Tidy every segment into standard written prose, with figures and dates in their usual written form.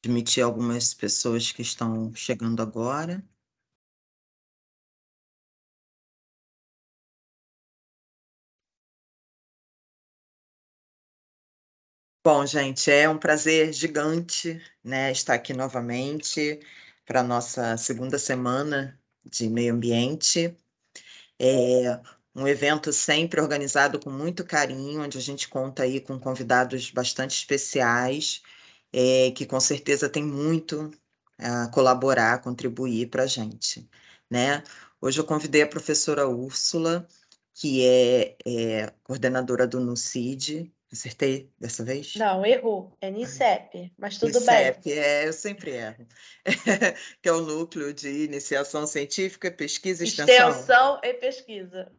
admitir algumas pessoas que estão chegando agora. Bom, gente, é um prazer gigante, né, estar aqui novamente para a nossa segunda semana de meio ambiente. É um evento sempre organizado com muito carinho, onde a gente conta aí com convidados bastante especiais, que com certeza tem muito a colaborar, a contribuir para a gente, né? Hoje eu convidei a professora Úrsula, que é coordenadora do NUCID. Acertei dessa vez? Não, errou. É NICEP, mas tudo bem. NICEP, eu sempre erro. Que é o Núcleo de Iniciação Científica, Pesquisa e Extensão. Extensão e pesquisa.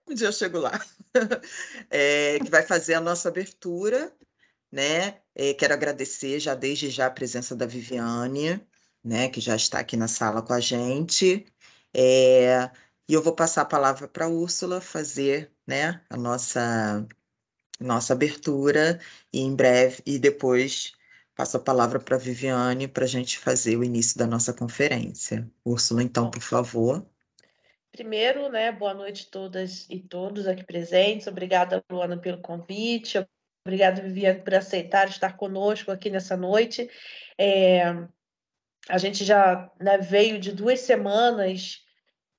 Um dia eu chego lá. Que vai fazer a nossa abertura, né? Quero agradecer já desde já a presença da Viviane, né? Que já está aqui na sala com a gente. E eu vou passar a palavra para a Úrsula fazer, né, a nossa abertura e em breve, e depois passo a palavra para a Viviane para a gente fazer o início da nossa conferência. Úrsula, então, Bom, por favor. primeiro, né, boa noite a todas e todos aqui presentes. Obrigada, Luana, pelo convite. Obrigada, Viviane, por aceitar estar conosco aqui nessa noite. A gente já, né, veio de 2 semanas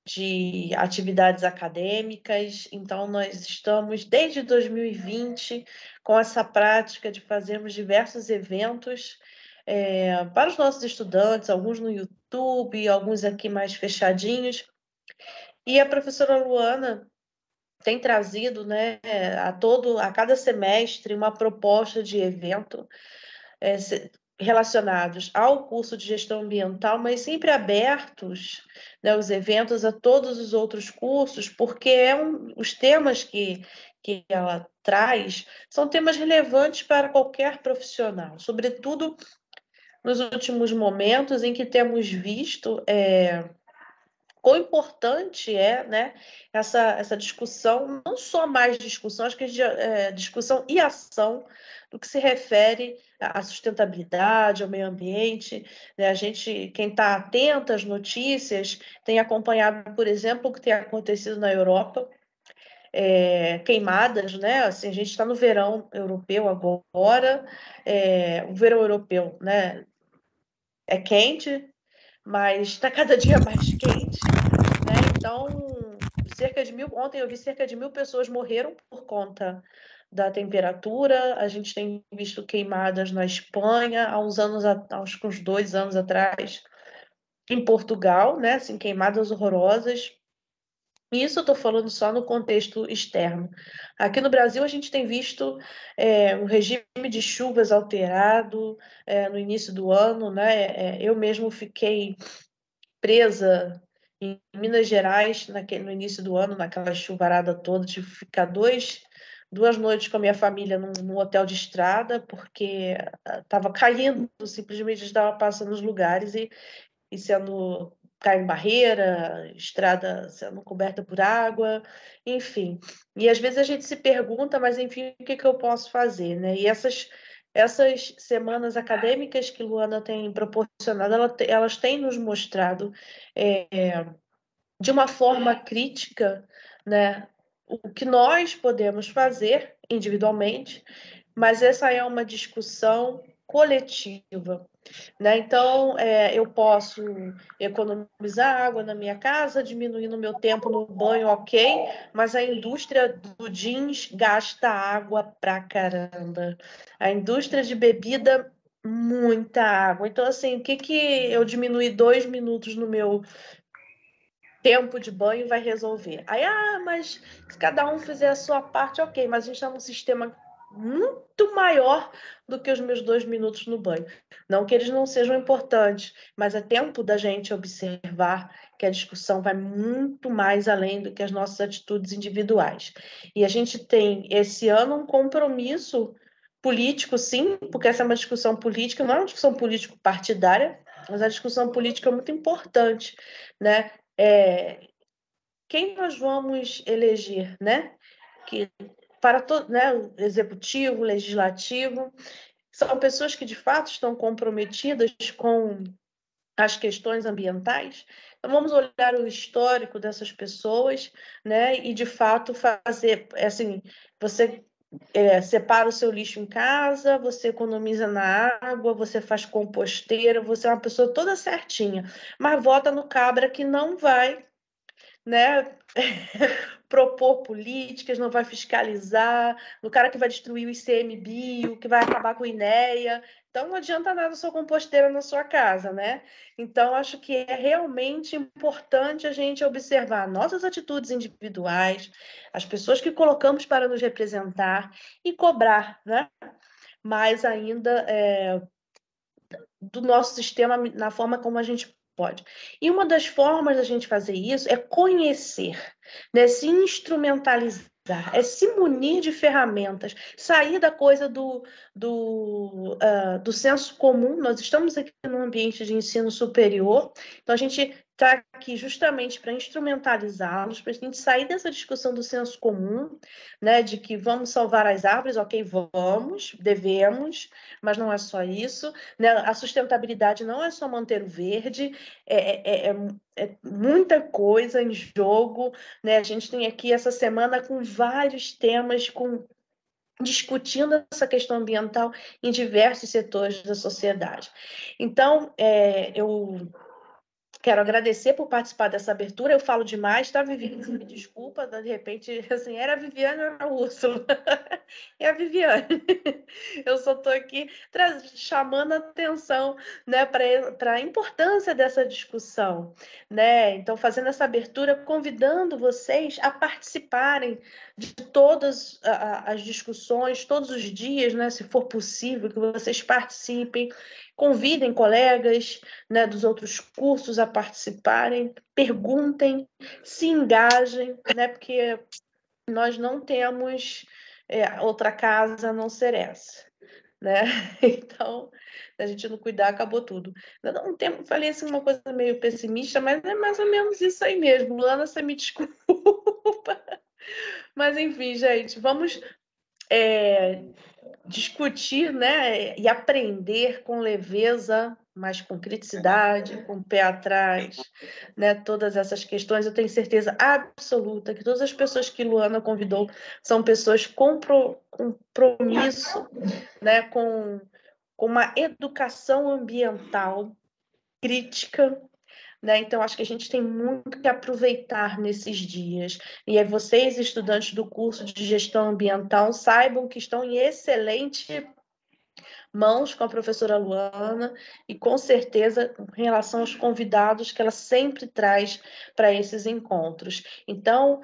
de atividades acadêmicas, então nós estamos desde 2020 com essa prática de fazermos diversos eventos para os nossos estudantes, alguns no YouTube, alguns aqui mais fechadinhos. E a professora Luana tem trazido, né, a cada semestre uma proposta de evento relacionados ao curso de gestão ambiental, mas sempre abertos, né, os eventos a todos os outros cursos, porque os temas que ela traz são temas relevantes para qualquer profissional, sobretudo nos últimos momentos em que temos visto quão importante é, né, essa discussão, não só mais discussão, acho que discussão e ação do que se refere à sustentabilidade, ao meio ambiente, né? Quem está atento às notícias, tem acompanhado, por exemplo, o que tem acontecido na Europa, queimadas, né? Assim, a gente está no verão europeu agora, o verão europeu, né, é quente, mas está cada dia mais quente, né? Então, ontem eu vi cerca de 1.000 pessoas morreram por conta da temperatura. A gente tem visto queimadas na Espanha, acho que uns 2 anos atrás, em Portugal, né? Assim, queimadas horrorosas. Isso eu estou falando só no contexto externo. Aqui no Brasil, a gente tem visto um regime de chuvas alterado no início do ano, né? Eu mesmo fiquei presa em Minas Gerais no início do ano, naquela chuvarada toda. Tive que ficar 2 noites com a minha família num hotel de estrada, porque estava caindo, simplesmente estava passando os lugares e sendo caindo barreira, estrada sendo coberta por água, enfim. E às vezes a gente se pergunta, mas enfim, o que eu posso fazer, né? E essas semanas acadêmicas que Luana tem proporcionado, elas têm nos mostrado de uma forma crítica, né, o que nós podemos fazer individualmente, mas essa é uma discussão coletiva, né? Então, eu posso economizar água na minha casa, diminuindo o meu tempo no banho, ok, mas a indústria do jeans gasta água pra caramba. A indústria de bebida, muita água. Então, assim, o que eu diminuir 2 minutos no meu tempo de banho vai resolver? Aí, mas se cada um fizer a sua parte, ok, mas a gente está num sistema muito maior do que os meus 2 minutos no banho. Não que eles não sejam importantes, mas é tempo da gente observar que a discussão vai muito mais além do que as nossas atitudes individuais. E a gente tem, esse ano, um compromisso político, sim, porque essa é uma discussão política, não é uma discussão político-partidária, mas a discussão política é muito importante, né? Quem nós vamos eleger, né? Que para todo, né, executivo, legislativo, são pessoas que de fato estão comprometidas com as questões ambientais. Então, vamos olhar o histórico dessas pessoas, né? E de fato fazer, assim, você separa o seu lixo em casa, você economiza na água, você faz composteira, você é uma pessoa toda certinha, mas vota no cabra que não vai, né, propor políticas, não vai fiscalizar, no cara que vai destruir o ICMBio, que vai acabar com o INEA. Então, não adianta nada a sua composteira na sua casa, né? Então, acho que é realmente importante a gente observar nossas atitudes individuais, as pessoas que colocamos para nos representar e cobrar, né? Mais ainda do nosso sistema na forma como a gente pode. E uma das formas da gente fazer isso é conhecer, né? Se instrumentalizar, é se munir de ferramentas, sair da coisa do senso comum. Nós estamos aqui num ambiente de ensino superior, então a gente está aqui justamente para instrumentalizá-los, para a gente sair dessa discussão do senso comum, né, de que vamos salvar as árvores, ok, vamos, devemos, mas não é só isso, né? A sustentabilidade não é só manter o verde, é muita coisa em jogo, né? A gente tem aqui essa semana com vários temas, discutindo essa questão ambiental em diversos setores da sociedade. Então, eu quero agradecer por participar dessa abertura. Eu falo demais, tá, Viviane? Me desculpa, de repente, assim, era a Viviane ou era a Úrsula? É a Viviane. Eu só estou aqui chamando a atenção, né, para a importância dessa discussão, né? Então, fazendo essa abertura, convidando vocês a participarem de todas as discussões, todos os dias, né, se for possível, que vocês participem, convidem colegas, né, dos outros cursos a participarem, perguntem, se engajem, né, porque nós não temos outra casa a não ser essa, né? Então, se a gente não cuidar, acabou tudo. Eu não tenho, falei assim uma coisa meio pessimista, mas é mais ou menos isso aí mesmo. Luana, você me desculpa. Mas enfim, gente, vamos discutir, né, e aprender com leveza, mas com criticidade, com o pé atrás, né, todas essas questões. Eu tenho certeza absoluta que todas as pessoas que Luana convidou são pessoas com compromisso, né, com uma educação ambiental crítica, né? Então, acho que a gente tem muito que aproveitar nesses dias. E aí, vocês, estudantes do curso de gestão ambiental, saibam que estão em excelente mãos com a professora Luana e, com certeza, em relação aos convidados que ela sempre traz para esses encontros. Então,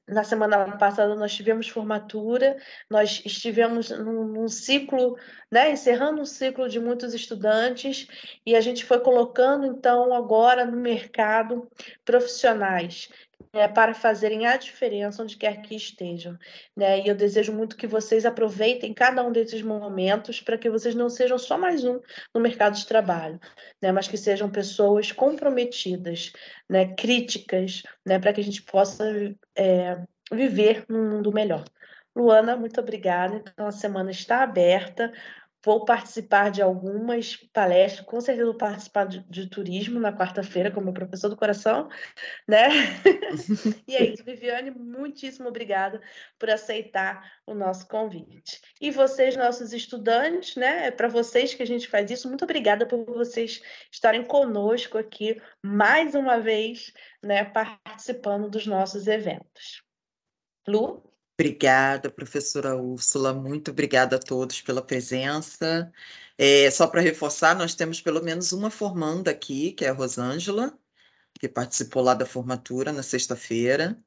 na semana passada, nós tivemos formatura, nós estivemos num ciclo, né, encerrando um ciclo de muitos estudantes, e a gente foi colocando, então, agora no mercado profissionais, para fazerem a diferença onde quer que estejam, né? E eu desejo muito que vocês aproveitem cada um desses momentos para que vocês não sejam só mais um no mercado de trabalho, né? Mas que sejam pessoas comprometidas, né? Críticas, né? Para que a gente possa viver num mundo melhor. Luana, muito obrigada. Então, a semana está aberta. Vou participar de algumas palestras, com certeza vou participar de turismo na quarta-feira, como professor do coração, né? E é isso, Viviane, muitíssimo obrigada por aceitar o nosso convite. E vocês, nossos estudantes, né? É para vocês que a gente faz isso. Muito obrigada por vocês estarem conosco aqui mais uma vez, né? Participando dos nossos eventos. Lu? Obrigada, professora Úrsula. Muito obrigada a todos pela presença. Só para reforçar, nós temos pelo menos uma formanda aqui, que é a Rosângela, que participou lá da formatura na sexta-feira,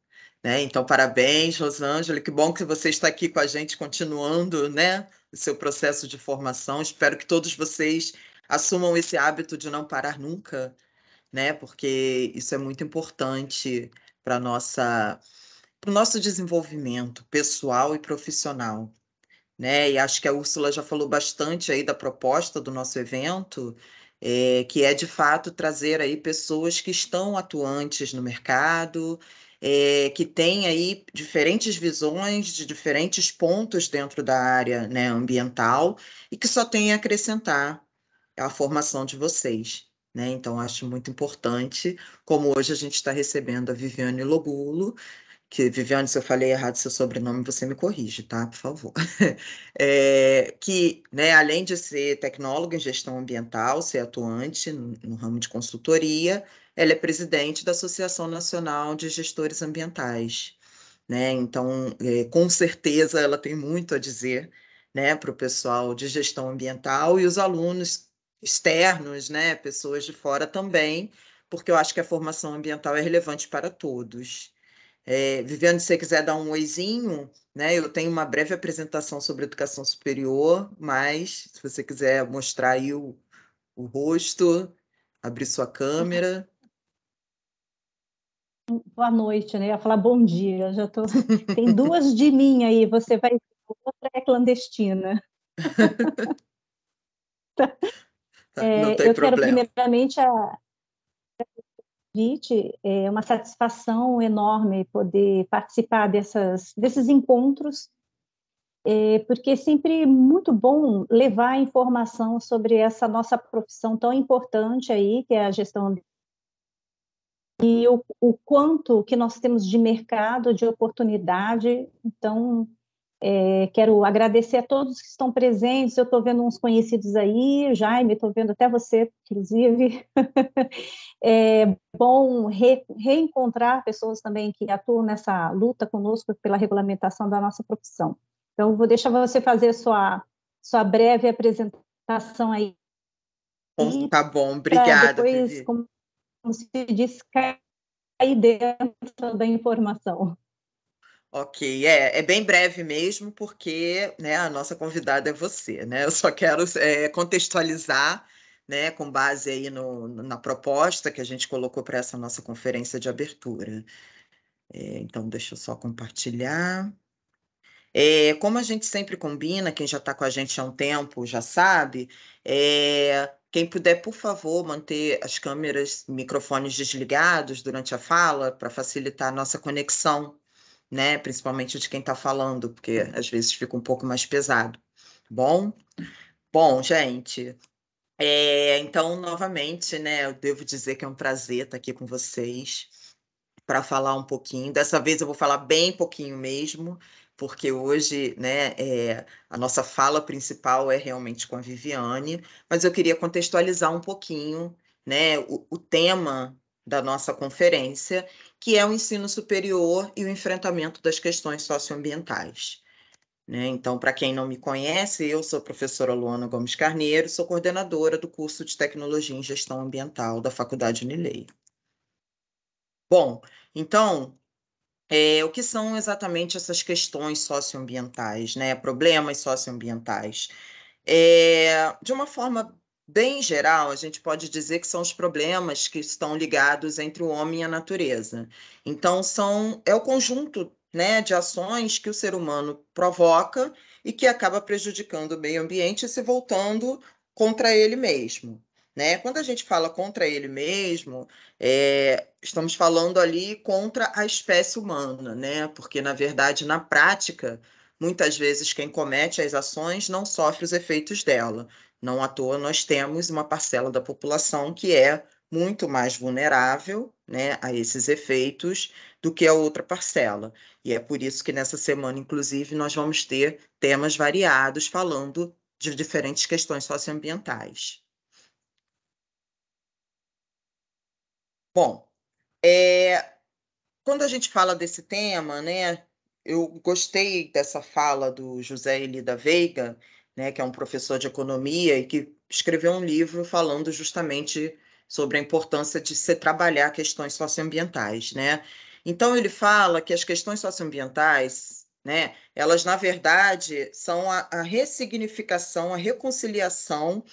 né? Então, parabéns, Rosângela. Que bom que você está aqui com a gente, continuando, né, o seu processo de formação. Espero que todos vocês assumam esse hábito de não parar nunca, né? Porque isso é muito importante para o nosso desenvolvimento pessoal e profissional, né? E acho que a Úrsula já falou bastante aí da proposta do nosso evento, que é de fato trazer aí pessoas que estão atuantes no mercado, que tem aí diferentes visões de diferentes pontos dentro da área, né, ambiental e que só tem a acrescentar à formação de vocês. Né? Então, acho muito importante, como hoje a gente está recebendo a Viviane Logulo, que, Viviane, se eu falei errado seu sobrenome, você me corrige, tá? Por favor. Que, né, além de ser tecnóloga em gestão ambiental, ser atuante no ramo de consultoria, ela é presidente da Associação Nacional de Gestores Ambientais, né? Então, com certeza, ela tem muito a dizer, né, para o pessoal de gestão ambiental e os alunos externos, né, pessoas de fora também, porque eu acho que a formação ambiental é relevante para todos. Viviane, se você quiser dar um oizinho, né? Eu tenho uma breve apresentação sobre educação superior, mas se você quiser mostrar aí o rosto, abrir sua câmera. Boa noite, né? Eu ia falar bom dia. Eu já tô... Tem duas de mim aí, você vai. Outra é clandestina. Não tem Eu quero problema. primeiramente convite, é uma satisfação enorme poder participar desses encontros, porque é sempre muito bom levar informação sobre essa nossa profissão tão importante aí, que é a gestão ambiental, e o quanto que nós temos de mercado, de oportunidade. Então, quero agradecer a todos que estão presentes. Eu estou vendo uns conhecidos aí, Jaime, estou vendo até você, inclusive. É bom reencontrar pessoas também que atuam nessa luta conosco pela regulamentação da nossa profissão. Então, vou deixar você fazer sua breve apresentação aí, Tá bom, para obrigada, depois, Vivi. como se diz, cair dentro da informação. Ok, é bem breve mesmo, porque, né, a nossa convidada é você, né? Eu só quero contextualizar, né, com base aí na proposta que a gente colocou para essa nossa conferência de abertura. Então, deixa eu só compartilhar. Como a gente sempre combina, quem já está com a gente há um tempo já sabe, quem puder, por favor, manter as câmeras e microfones desligados durante a fala, para facilitar a nossa conexão, né? Principalmente de quem está falando, porque às vezes fica um pouco mais pesado. Bom? Bom, gente, então, novamente, né, eu devo dizer que é um prazer estar aqui com vocês para falar um pouquinho. Dessa vez eu vou falar bem pouquinho mesmo, porque hoje, né, a nossa fala principal é realmente com a Viviane, mas eu queria contextualizar um pouquinho, né, o tema da nossa conferência, que é o ensino superior e o enfrentamento das questões socioambientais. Né? Então, para quem não me conhece, eu sou a professora Luana Gomes Carneiro, sou coordenadora do curso de Tecnologia em Gestão Ambiental da Faculdade Unileia. Bom, então, o que são exatamente essas questões socioambientais, né? Problemas socioambientais? De uma forma bem geral, a gente pode dizer que são os problemas que estão ligados entre o homem e a natureza. Então, é o conjunto, né, de ações que o ser humano provoca e que acaba prejudicando o meio ambiente e se voltando contra ele mesmo. Né? Quando a gente fala contra ele mesmo, estamos falando ali contra a espécie humana, né? Porque, na verdade, na prática, muitas vezes quem comete as ações não sofre os efeitos dela. Não à toa nós temos uma parcela da população que é muito mais vulnerável, né, a esses efeitos do que a outra parcela. E é por isso que nessa semana, inclusive, nós vamos ter temas variados falando de diferentes questões socioambientais. Bom, quando a gente fala desse tema, né, eu gostei dessa fala do José Eli da Veiga, né, que é um professor de economia e que escreveu um livro falando justamente sobre a importância de se trabalhar questões socioambientais, né? Então ele fala que as questões socioambientais, né, elas na verdade são a ressignificação, a reconciliação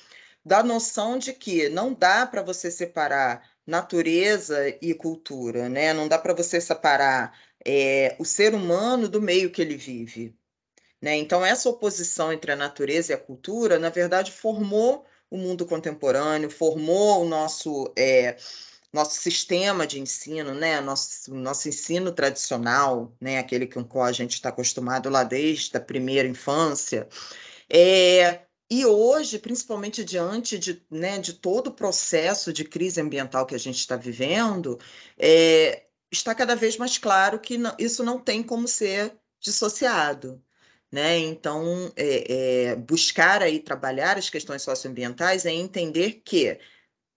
da noção de que não dá para você separar natureza e cultura, né? Não dá para você separar o ser humano do meio que ele vive, né? Então, essa oposição entre a natureza e a cultura, na verdade, formou o mundo contemporâneo, formou nosso sistema de ensino, né, nosso ensino tradicional, né, aquele com o qual a gente está acostumado lá desde a primeira infância, e hoje, principalmente diante né, de todo o processo de crise ambiental que a gente está vivendo, está cada vez mais claro que isso não tem como ser dissociado. Né? Então, buscar aí trabalhar as questões socioambientais é entender que,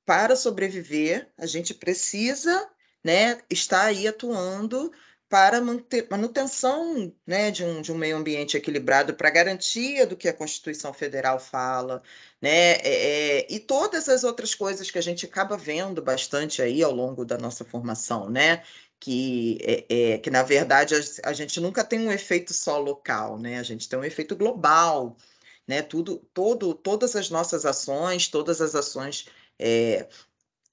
para sobreviver, a gente precisa, né, estar aí atuando para manutenção, né, de um meio ambiente equilibrado, para garantia do que a Constituição Federal fala, né, e todas as outras coisas que a gente acaba vendo bastante aí ao longo da nossa formação, né, que na verdade a gente nunca tem um efeito só local, né, a gente tem um efeito global, né, todas as nossas ações, todas as ações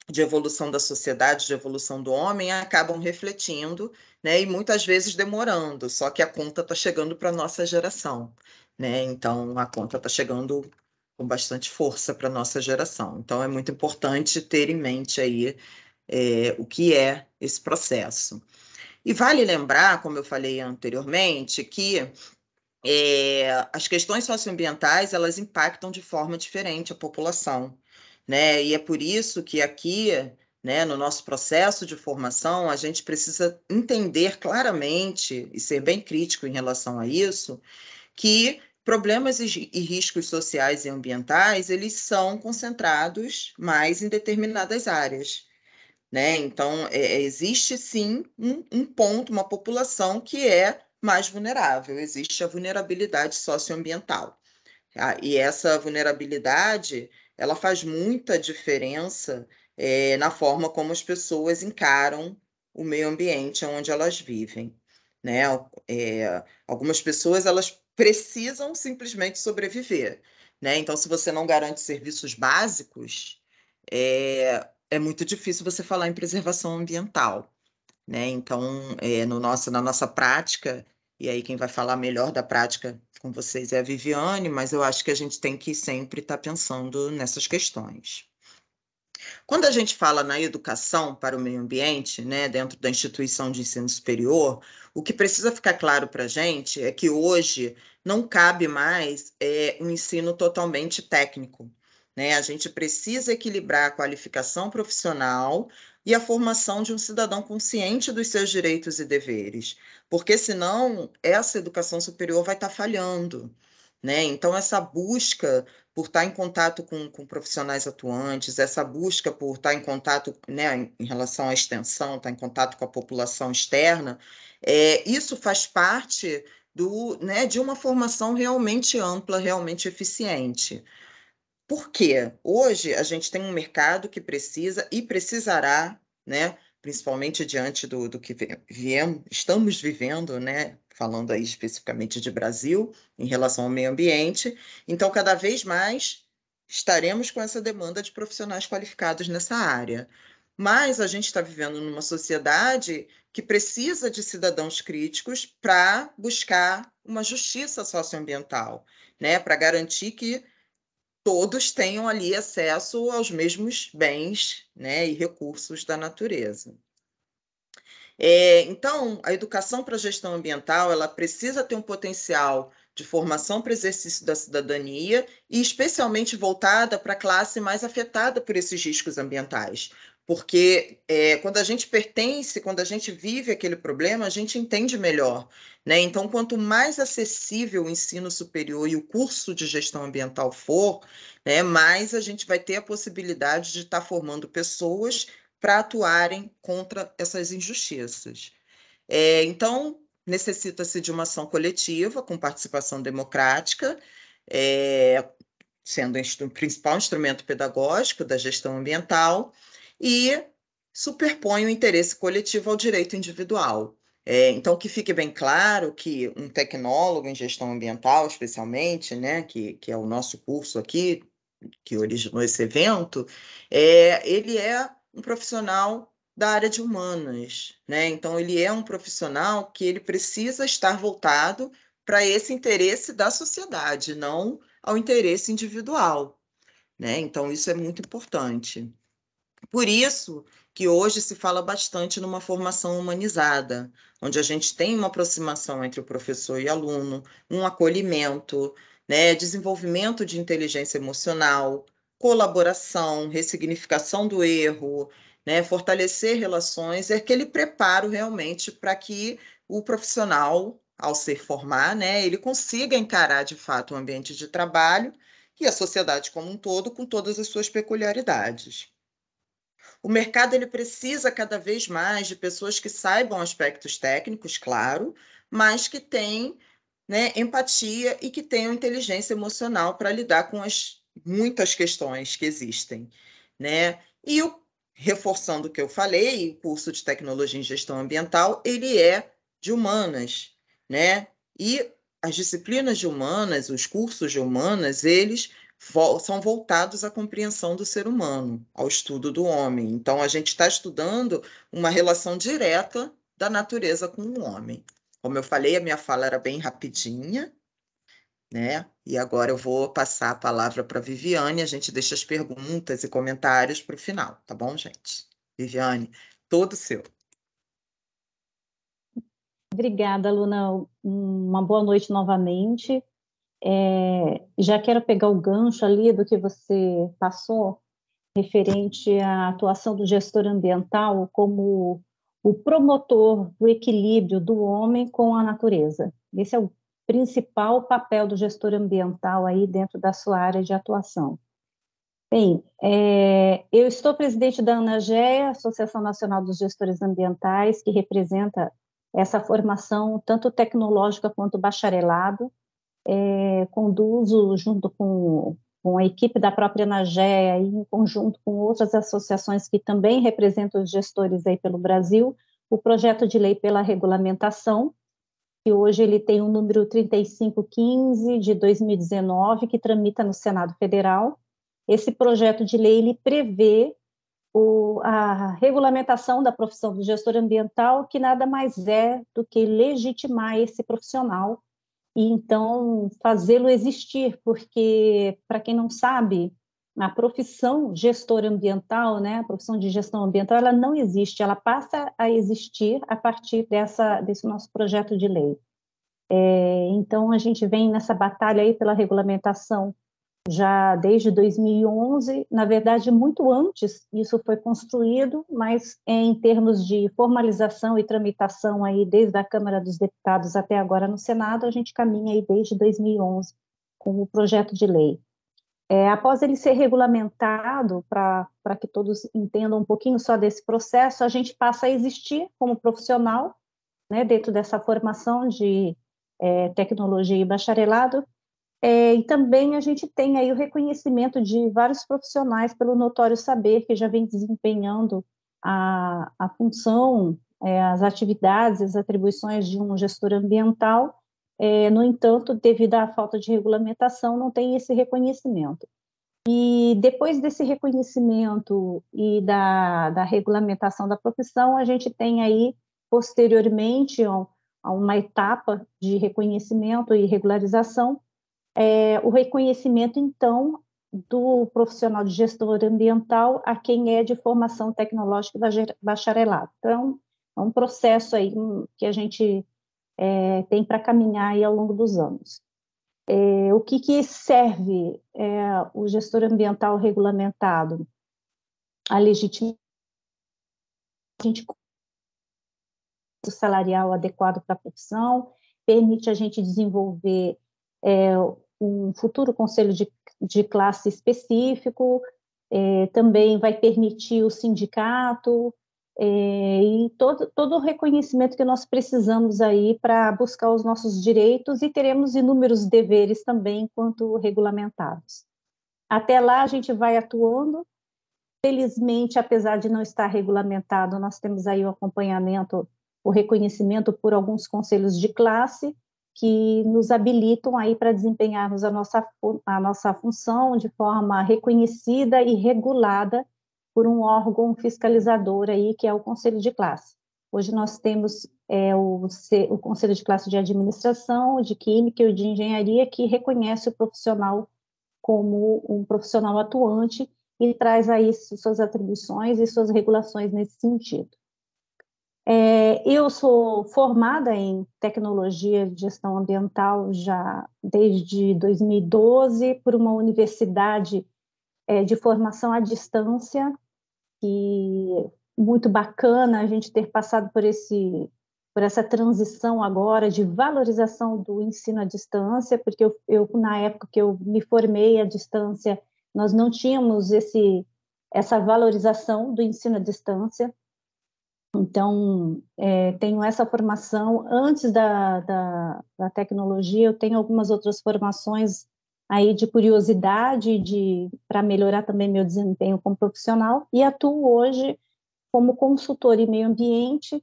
de evolução da sociedade, de evolução do homem, acabam refletindo, né, e muitas vezes demorando, só que a conta está chegando para a nossa geração, né? Então a conta está chegando com bastante força para a nossa geração. Então é muito importante ter em mente aí o que é esse processo. E vale lembrar, como eu falei anteriormente, que as questões socioambientais elas impactam de forma diferente a população, né? E é por isso que aqui, né, no nosso processo de formação, a gente precisa entender claramente e ser bem crítico em relação a isso, que problemas e riscos sociais e ambientais eles são concentrados mais em determinadas áreas. Né? Então, existe sim um ponto, uma população que é mais vulnerável, existe a vulnerabilidade socioambiental. Tá? E essa vulnerabilidade, ela faz muita diferença na forma como as pessoas encaram o meio ambiente onde elas vivem. Né? Algumas pessoas, elas precisam simplesmente sobreviver. Né? Então, se você não garante serviços básicos, é muito difícil você falar em preservação ambiental, né? Então, na nossa prática, e aí quem vai falar melhor da prática com vocês é a Viviane, mas eu acho que a gente tem que sempre estar pensando nessas questões. Quando a gente fala na educação para o meio ambiente, né, dentro da instituição de ensino superior, o que precisa ficar claro para a gente é que hoje não cabe mais um ensino totalmente técnico. Né? A gente precisa equilibrar a qualificação profissional e a formação de um cidadão consciente dos seus direitos e deveres, porque senão essa educação superior vai estar falhando. Né? Então, essa busca por estar em contato com profissionais atuantes, essa busca por estar em contato, né, em relação à extensão, estar em contato com a população externa, isso faz parte né, de uma formação realmente ampla, realmente eficiente. Por quê? Hoje a gente tem um mercado que precisa e precisará, né, principalmente diante do que estamos vivendo, né, falando aí especificamente de Brasil, em relação ao meio ambiente. Então, cada vez mais estaremos com essa demanda de profissionais qualificados nessa área. Mas a gente está vivendo numa sociedade que precisa de cidadãos críticos para buscar uma justiça socioambiental, né, para garantir que todos tenham ali acesso aos mesmos bens, né, e recursos da natureza. Então, a educação para a gestão ambiental, ela precisa ter um potencial de formação para exercício da cidadania e especialmente voltada para a classe mais afetada por esses riscos ambientais. Porque quando a gente pertence, quando a gente vive aquele problema, a gente entende melhor. Né? Então, quanto mais acessível o ensino superior e o curso de gestão ambiental for, né, mais a gente vai ter a possibilidade de estar formando pessoas para atuarem contra essas injustiças. Então, necessita-se de uma ação coletiva, com participação democrática, sendo o principal instrumento pedagógico da gestão ambiental, e superpõe o interesse coletivo ao direito individual. Então, que fique bem claro que um tecnólogo em gestão ambiental, especialmente, né, que é o nosso curso aqui, que originou esse evento, ele é um profissional da área de humanas, né? Então ele é um profissional que ele precisa estar voltado para esse interesse da sociedade, não ao interesse individual, né? Então isso é muito importante. Por isso que hoje se fala bastante numa formação humanizada, onde a gente tem uma aproximação entre o professor e aluno, um acolhimento, né, desenvolvimento de inteligência emocional, colaboração, ressignificação do erro, né, fortalecer relações, é aquele preparo realmente para que o profissional, ao se formar, né, ele consiga encarar de fato o ambiente de trabalho e a sociedade como um todo, com todas as suas peculiaridades. O mercado ele precisa cada vez mais de pessoas que saibam aspectos técnicos, claro, mas que tenham, né, empatia e que tenham inteligência emocional para lidar com as muitas questões que existem, né? E reforçando o que eu falei, o curso de tecnologia em gestão ambiental, ele é de humanas, né? E as disciplinas de humanas, os cursos de humanas, eles são voltados à compreensão do ser humano, ao estudo do homem. Então, a gente está estudando uma relação direta da natureza com o homem. Como eu falei, a minha fala era bem rapidinha, né? E agora eu vou passar a palavra para a Viviane, a gente deixa as perguntas e comentários para o final, tá bom, gente? Viviane, todo seu. Obrigada, Luna. Uma boa noite novamente. Já quero pegar o gancho ali do que você passou, referente à atuação do gestor ambiental como o promotor do equilíbrio do homem com a natureza. Esse é o principal papel do gestor ambiental aí dentro da sua área de atuação. Bem, eu estou presidente da ANAGEA, Associação Nacional dos Gestores Ambientais, que representa essa formação tanto tecnológica quanto bacharelado. Conduzo junto com a equipe da própria ANAGEA e em conjunto com outras associações que também representam os gestores aí pelo Brasil, o projeto de lei pela regulamentação, que hoje ele tem o número 3515 de 2019, que tramita no Senado Federal. Esse projeto de lei ele prevê a regulamentação da profissão do gestor ambiental, que nada mais é do que legitimar esse profissional e então fazê-lo existir, porque, para quem não sabe, a profissão gestor ambiental, né, a profissão de gestão ambiental, ela não existe, ela passa a existir a partir desse nosso projeto de lei. Então, a gente vem nessa batalha aí pela regulamentação já desde 2011, na verdade, muito antes isso foi construído, mas em termos de formalização e tramitação aí desde a Câmara dos Deputados até agora no Senado, a gente caminha aí desde 2011 com o projeto de lei. Após ele ser regulamentado, para que todos entendam um pouquinho só desse processo, a gente passa a existir como profissional, né, dentro dessa formação de tecnologia e bacharelado. E também a gente tem aí o reconhecimento de vários profissionais pelo notório saber que já vem desempenhando a função, as atividades, as atribuições de um gestor ambiental. No entanto, devido à falta de regulamentação, não tem esse reconhecimento. E depois desse reconhecimento e da regulamentação da profissão, a gente tem aí, posteriormente, a uma etapa de reconhecimento e regularização, o reconhecimento, então, do profissional de gestor ambiental a quem é de formação tecnológica bacharelado. Então, é um processo aí que a gente tem para caminhar aí ao longo dos anos. O que serve o gestor ambiental regulamentado? A legitimação salarial adequado para a profissão, permite a gente desenvolver um futuro conselho de classe específico, também vai permitir o sindicato, e todo o reconhecimento que nós precisamos aí para buscar os nossos direitos, e teremos inúmeros deveres também enquanto regulamentados. Até lá a gente vai atuando. Felizmente, apesar de não estar regulamentado, nós temos aí o acompanhamento, o reconhecimento por alguns conselhos de classe que nos habilitam aí para desempenharmos a nossa função de forma reconhecida e regulada por um órgão fiscalizador aí, que é o Conselho de Classe. Hoje nós temos o Conselho de Classe de Administração, de Química e de Engenharia, que reconhece o profissional como um profissional atuante e traz aí suas atribuições e suas regulações nesse sentido. Eu sou formada em tecnologia de gestão ambiental já desde 2012 por uma universidade de formação à distância, que muito bacana a gente ter passado por essa transição agora de valorização do ensino à distância, porque eu na época que eu me formei à distância, nós não tínhamos essa valorização do ensino à distância. Então, tenho essa formação. Antes da tecnologia, eu tenho algumas outras formações aí de curiosidade, para melhorar também meu desempenho como profissional, e atuo hoje como consultor em meio ambiente,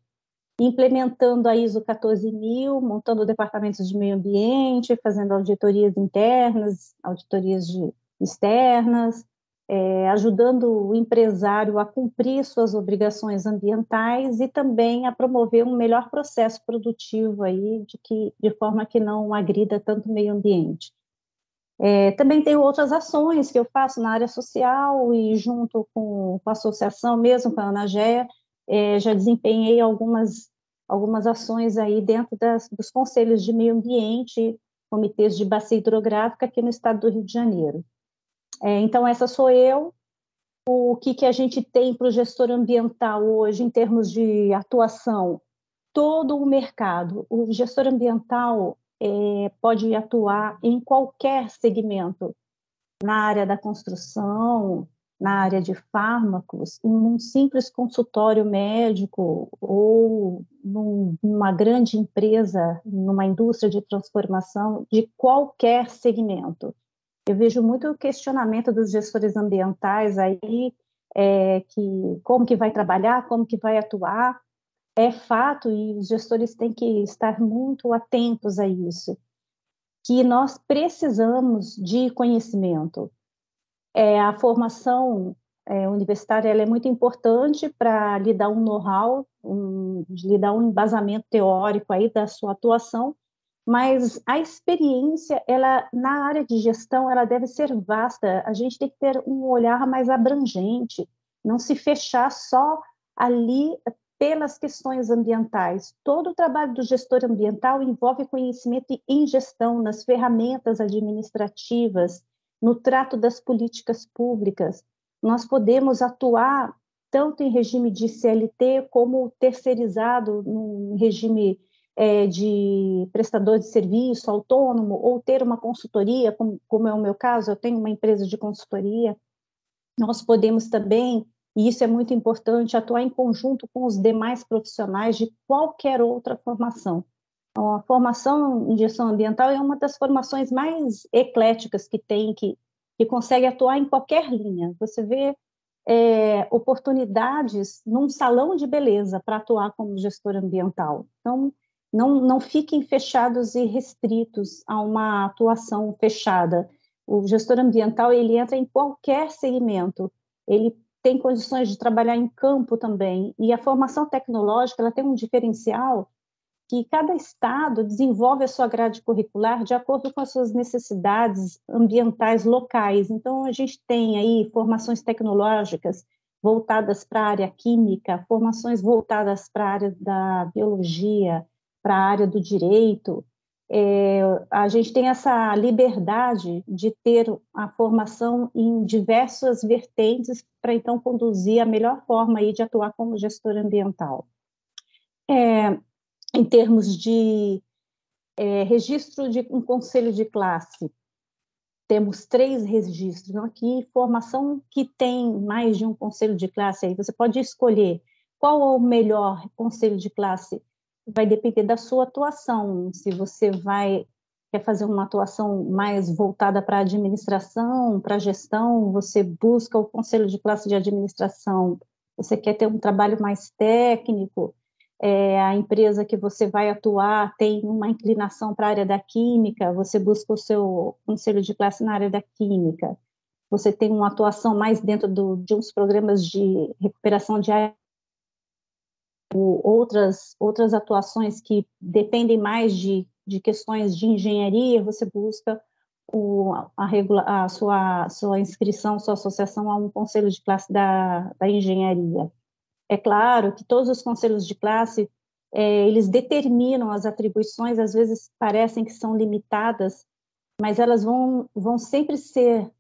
implementando a ISO 14000, montando departamentos de meio ambiente, fazendo auditorias internas, auditorias externas, ajudando o empresário a cumprir suas obrigações ambientais e também a promover um melhor processo produtivo aí, de forma que não agrida tanto o meio ambiente. Também tenho outras ações que eu faço na área social e junto com a associação, mesmo com a ANAGEA, já desempenhei algumas ações aí dentro dos conselhos de meio ambiente, comitês de bacia hidrográfica aqui no estado do Rio de Janeiro. Então, essa sou eu. O que a gente tem para o gestor ambiental hoje, em termos de atuação? Todo o mercado. O gestor ambiental pode atuar em qualquer segmento, na área da construção, na área de fármacos, em um simples consultório médico ou numa grande empresa, numa indústria de transformação, de qualquer segmento. Eu vejo muito questionamento dos gestores ambientais aí, como que vai trabalhar, como que vai atuar. É fato, e os gestores têm que estar muito atentos a isso, que nós precisamos de conhecimento. A formação universitária ela é muito importante para lhe dar um know-how, lhe dar um embasamento teórico aí da sua atuação, mas a experiência, ela, na área de gestão, ela deve ser vasta. A gente tem que ter um olhar mais abrangente, não se fechar só ali pelas questões ambientais. Todo o trabalho do gestor ambiental envolve conhecimento em gestão, nas ferramentas administrativas, no trato das políticas públicas. Nós podemos atuar tanto em regime de CLT como terceirizado, num regime de prestador de serviço autônomo, ou ter uma consultoria, como é o meu caso, eu tenho uma empresa de consultoria. Nós podemos também, e isso é muito importante, atuar em conjunto com os demais profissionais de qualquer outra formação. Então, a formação em gestão ambiental é uma das formações mais ecléticas que tem, que consegue atuar em qualquer linha. Você vê oportunidades num salão de beleza para atuar como gestor ambiental. Então, não fiquem fechados e restritos a uma atuação fechada. O gestor ambiental, ele entra em qualquer segmento, ele tem condições de trabalhar em campo também, e a formação tecnológica, ela tem um diferencial que cada estado desenvolve a sua grade curricular de acordo com as suas necessidades ambientais locais. Então, a gente tem aí formações tecnológicas voltadas para a área química, formações voltadas para a área da biologia, para a área do direito. A gente tem essa liberdade de ter a formação em diversas vertentes para, então, conduzir a melhor forma aí de atuar como gestor ambiental. Em termos de registro de um conselho de classe, temos 3 registros. Aqui, formação que tem mais de um conselho de classe, aí você pode escolher qual é o melhor conselho de classe. Vai depender da sua atuação, se você quer fazer uma atuação mais voltada para a administração, para a gestão, você busca o conselho de classe de administração. Você quer ter um trabalho mais técnico, a empresa que você vai atuar tem uma inclinação para a área da química, você busca o seu conselho de classe na área da química. Você tem uma atuação mais dentro de uns programas de recuperação de área, outras atuações que dependem mais de questões de engenharia, você busca sua inscrição, sua associação a um conselho de classe da engenharia. É claro que todos os conselhos de classe, eles determinam as atribuições, às vezes parecem que são limitadas, mas elas vão sempre ser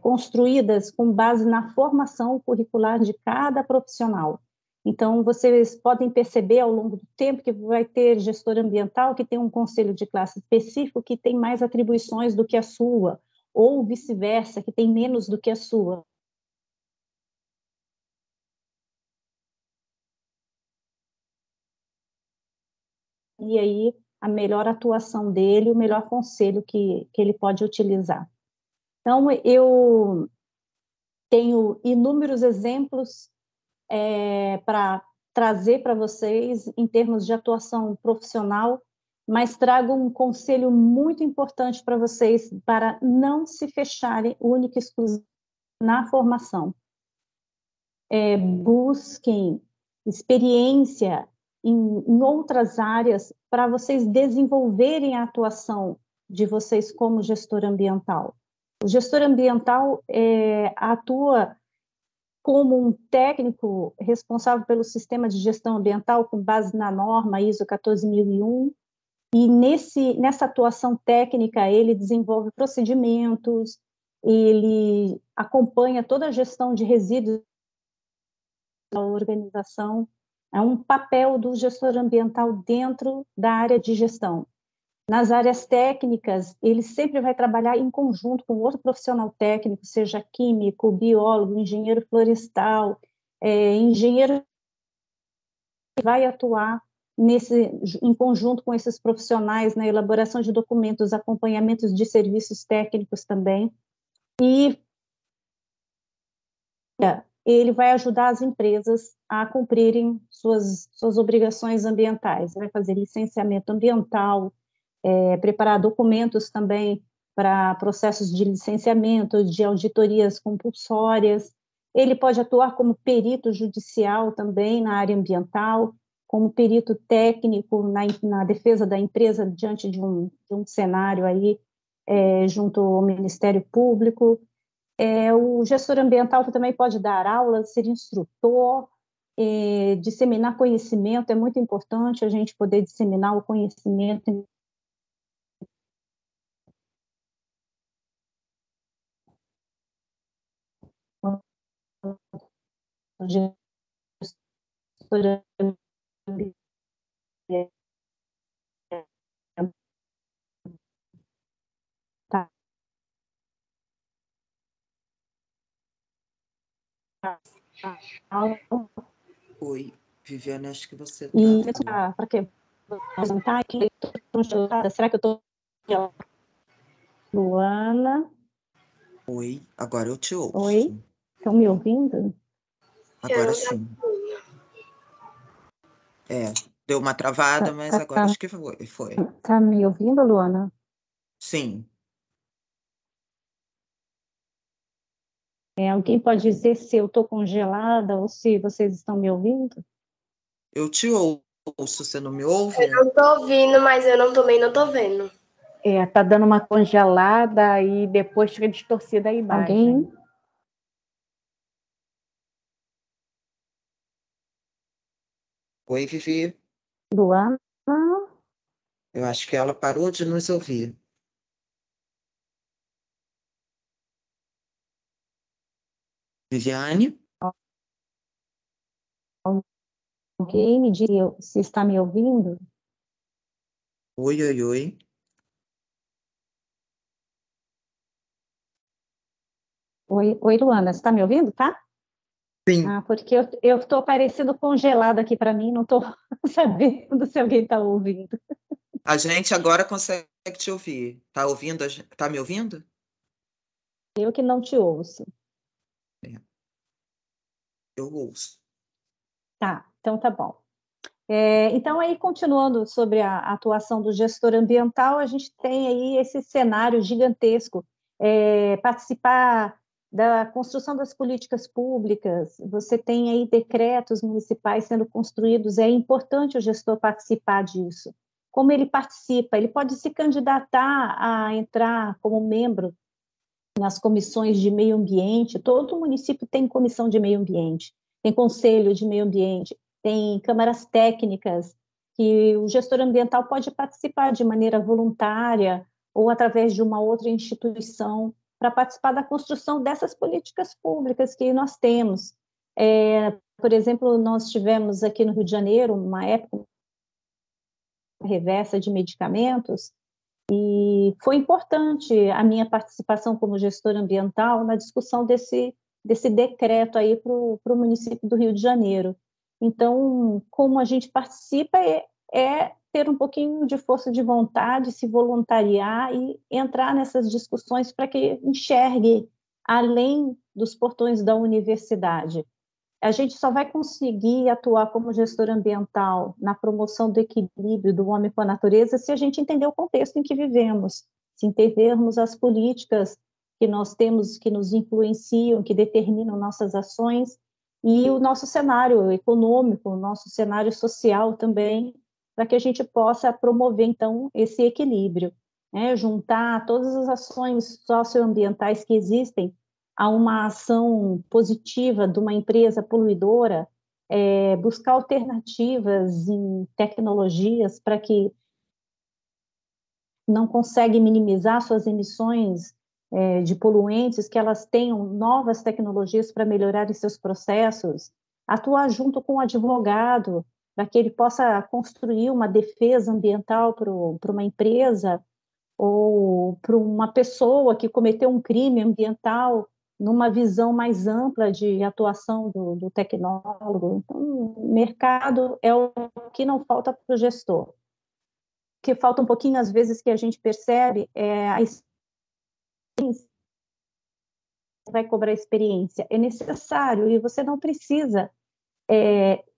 construídas com base na formação curricular de cada profissional. Então, vocês podem perceber ao longo do tempo que vai ter gestor ambiental que tem um conselho de classe específico que tem mais atribuições do que a sua, ou vice-versa, que tem menos do que a sua. E aí, a melhor atuação dele, o melhor conselho que ele pode utilizar. Então, eu tenho inúmeros exemplos para trazer para vocês em termos de atuação profissional, mas trago um conselho muito importante para vocês para não se fecharem única e exclusivamente na formação. Busquem experiência em outras áreas para vocês desenvolverem a atuação de vocês como gestor ambiental. O gestor ambiental atua como um técnico responsável pelo sistema de gestão ambiental com base na norma ISO 14001, e nessa atuação técnica ele desenvolve procedimentos, ele acompanha toda a gestão de resíduos da organização. É um papel do gestor ambiental dentro da área de gestão. Nas áreas técnicas, ele sempre vai trabalhar em conjunto com outro profissional técnico, seja químico, biólogo, engenheiro florestal, engenheiro que vai atuar em conjunto com esses profissionais na elaboração de documentos, acompanhamentos de serviços técnicos também, e ele vai ajudar as empresas a cumprirem suas obrigações ambientais, vai fazer licenciamento ambiental, preparar documentos também para processos de licenciamento, de auditorias compulsórias. Ele pode atuar como perito judicial também na área ambiental, como perito técnico na defesa da empresa diante de um cenário aí, junto ao Ministério Público. O gestor ambiental também pode dar aulas, ser instrutor, disseminar conhecimento. É muito importante a gente poder disseminar o conhecimento de gestor ambiental. Oi, Viviane, acho que você E travou. para que apresentar aqui, será que eu estou Luana? Oi, agora eu te ouço. Oi, estão me ouvindo? Agora sim. Deu uma travada, mas agora acho que foi. Tá me ouvindo, Luana? Sim. Alguém pode dizer se eu estou congelada ou se vocês estão me ouvindo? Eu te ouço, você não me ouve? Eu não tô ouvindo, mas eu também não tô vendo. Tá dando uma congelada e depois fica distorcida a imagem. Alguém? Oi, Vivi. Luana? Eu acho que ela parou de nos ouvir. Viviane? Alguém me diz se está me ouvindo? Oi, oi, oi. Oi, Luana, você está me ouvindo, tá? Sim. Porque eu estou parecendo congelada aqui para mim, não estou sabendo se alguém está ouvindo. A gente agora consegue te ouvir. Tá ouvindo? Tá me ouvindo? Eu que não te ouço. Eu ouço. Tá, então tá bom. Então, aí, continuando sobre a atuação do gestor ambiental, a gente tem aí esse cenário gigantesco, participar da construção das políticas públicas, você tem aí decretos municipais sendo construídos, é importante o gestor participar disso. como ele participa. Ele pode se candidatar a entrar como membro nas comissões de meio ambiente. Todo município tem comissão de meio ambiente, tem conselho de meio ambiente, tem câmaras técnicas, que o gestor ambiental pode participar de maneira voluntária ou através de uma outra instituição para participar da construção dessas políticas públicas que nós temos. Por exemplo, nós tivemos aqui no Rio de Janeiro, uma época reversa de medicamentos, e foi importante a minha participação como gestora ambiental na discussão desse decreto aí para o município do Rio de Janeiro. Então, como a gente participa, é ter um pouquinho de força de vontade, se voluntariar e entrar nessas discussões para que enxergue além dos portões da universidade. A gente só vai conseguir atuar como gestor ambiental na promoção do equilíbrio do homem com a natureza se a gente entender o contexto em que vivemos, se entendermos as políticas que nós temos, que nos influenciam, que determinam nossas ações, e o nosso cenário econômico, o nosso cenário social também, para que a gente possa promover, então, esse equilíbrio, né? Juntar todas as ações socioambientais que existem a uma ação positiva de uma empresa poluidora, buscar alternativas em tecnologias para que não consegue minimizar suas emissões de poluentes, que elas tenham novas tecnologias para melhorar os seus processos, atuar junto com o advogado, para que ele possa construir uma defesa ambiental para uma empresa ou para uma pessoa que cometeu um crime ambiental, numa visão mais ampla de atuação do tecnólogo. Então, o mercado é o que não falta para o gestor. O que falta um pouquinho, às vezes, que a gente percebe é a experiência. Vai cobrar experiência. É necessário, e você não precisa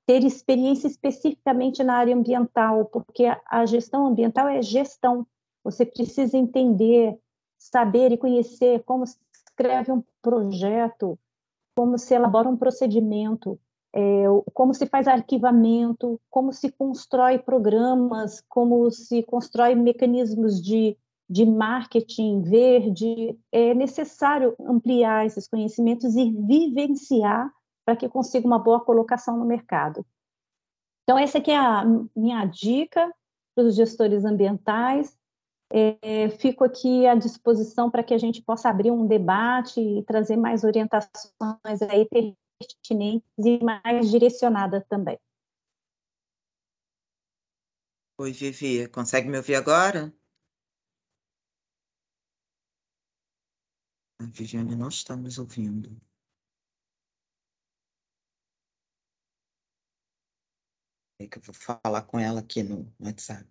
ter experiência especificamente na área ambiental, porque a gestão ambiental é gestão. Você precisa entender, saber e conhecer como se escreve um projeto, como se elabora um procedimento, como se faz arquivamento, como se constrói programas, como se constrói mecanismos de marketing verde. É necessário ampliar esses conhecimentos e vivenciar para que consiga uma boa colocação no mercado. Então, essa aqui é a minha dica para os gestores ambientais. Fico aqui à disposição para que a gente possa abrir um debate e trazer mais orientações aí pertinentes e mais direcionadas também. Oi, Vivi, consegue me ouvir agora? A Viviane não está nos ouvindo. É que eu vou falar com ela aqui no WhatsApp.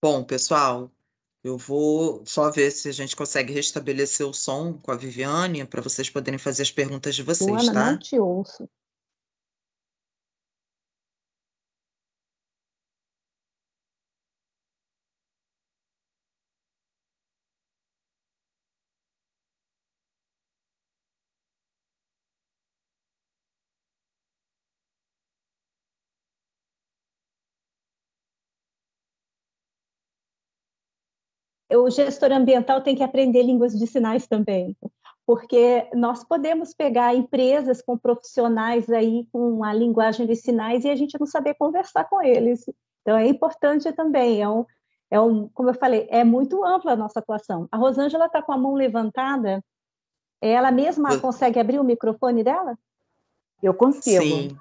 Bom, pessoal, eu vou só ver se a gente consegue restabelecer o som com a Viviane para vocês poderem fazer as perguntas de vocês, Luana, não tá? te ouço. O gestor ambiental tem que aprender línguas de sinais também, porque nós podemos pegar empresas com profissionais aí com a linguagem de sinais e a gente não saber conversar com eles. Então, é importante também, como eu falei, é muito ampla a nossa atuação. A Rosângela está com a mão levantada, ela mesma consegue abrir o microfone dela? Eu consigo. Sim.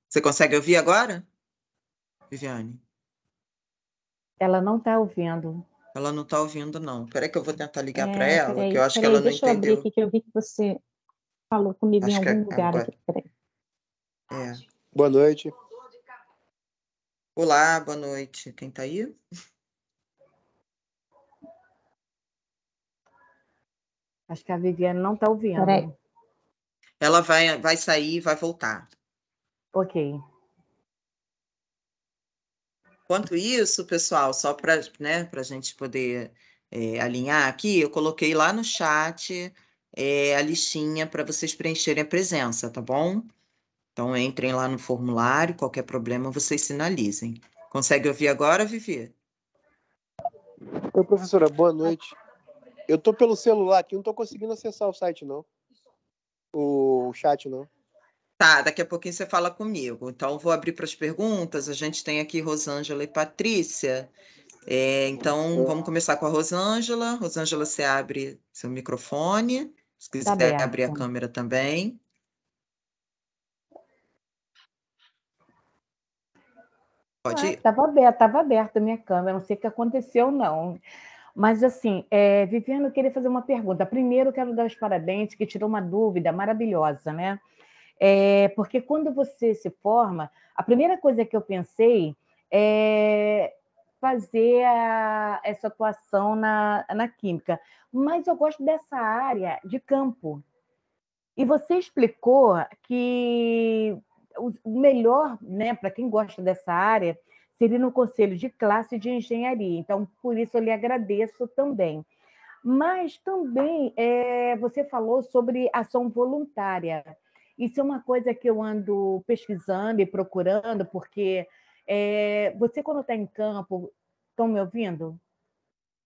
Você consegue ouvir agora, Viviane? Ela não está ouvindo. Ela não está ouvindo, não. Espera que eu vou tentar ligar para ela, que eu acho que Peraí, ela não deixa eu abrir entendeu. aqui, que eu vi que você falou comigo em Acho que algum lugar agora. aqui. Peraí. Boa noite. Olá, boa noite. Quem está aí? Acho que a Viviane não está ouvindo. Peraí. Ela vai sair e vai voltar. Ok. Enquanto isso, pessoal, só para a gente poder alinhar aqui, eu coloquei lá no chat a listinha para vocês preencherem a presença, tá bom? Então, entrem lá no formulário, qualquer problema vocês sinalizem. Consegue ouvir agora, Vivi? Oi, professora, boa noite. Eu tô pelo celular aqui, não tô conseguindo acessar o site, não. O chat, não. Tá, daqui a pouquinho você fala comigo. Então, vou abrir para as perguntas. A gente tem aqui Rosângela e Patrícia. Então, vamos começar com a Rosângela. Rosângela, você abre seu microfone. Se Tá quiser abrir a aberto. câmera também. Pode ir. Estava aberta a minha câmera, não sei o que aconteceu, não. Mas, assim, Viviane, eu queria fazer uma pergunta. Primeiro, eu quero dar os parabéns, que tirou uma dúvida maravilhosa, né? Porque quando você se forma, a primeira coisa que eu pensei é fazer essa atuação na química. Mas eu gosto dessa área de campo. E você explicou que o melhor, né, para quem gosta dessa área, seria no conselho de classe de engenharia. Então, por isso eu lhe agradeço também. Mas também você falou sobre ação voluntária. Isso é uma coisa que eu ando pesquisando e procurando, porque você, quando está em campo, estão me ouvindo?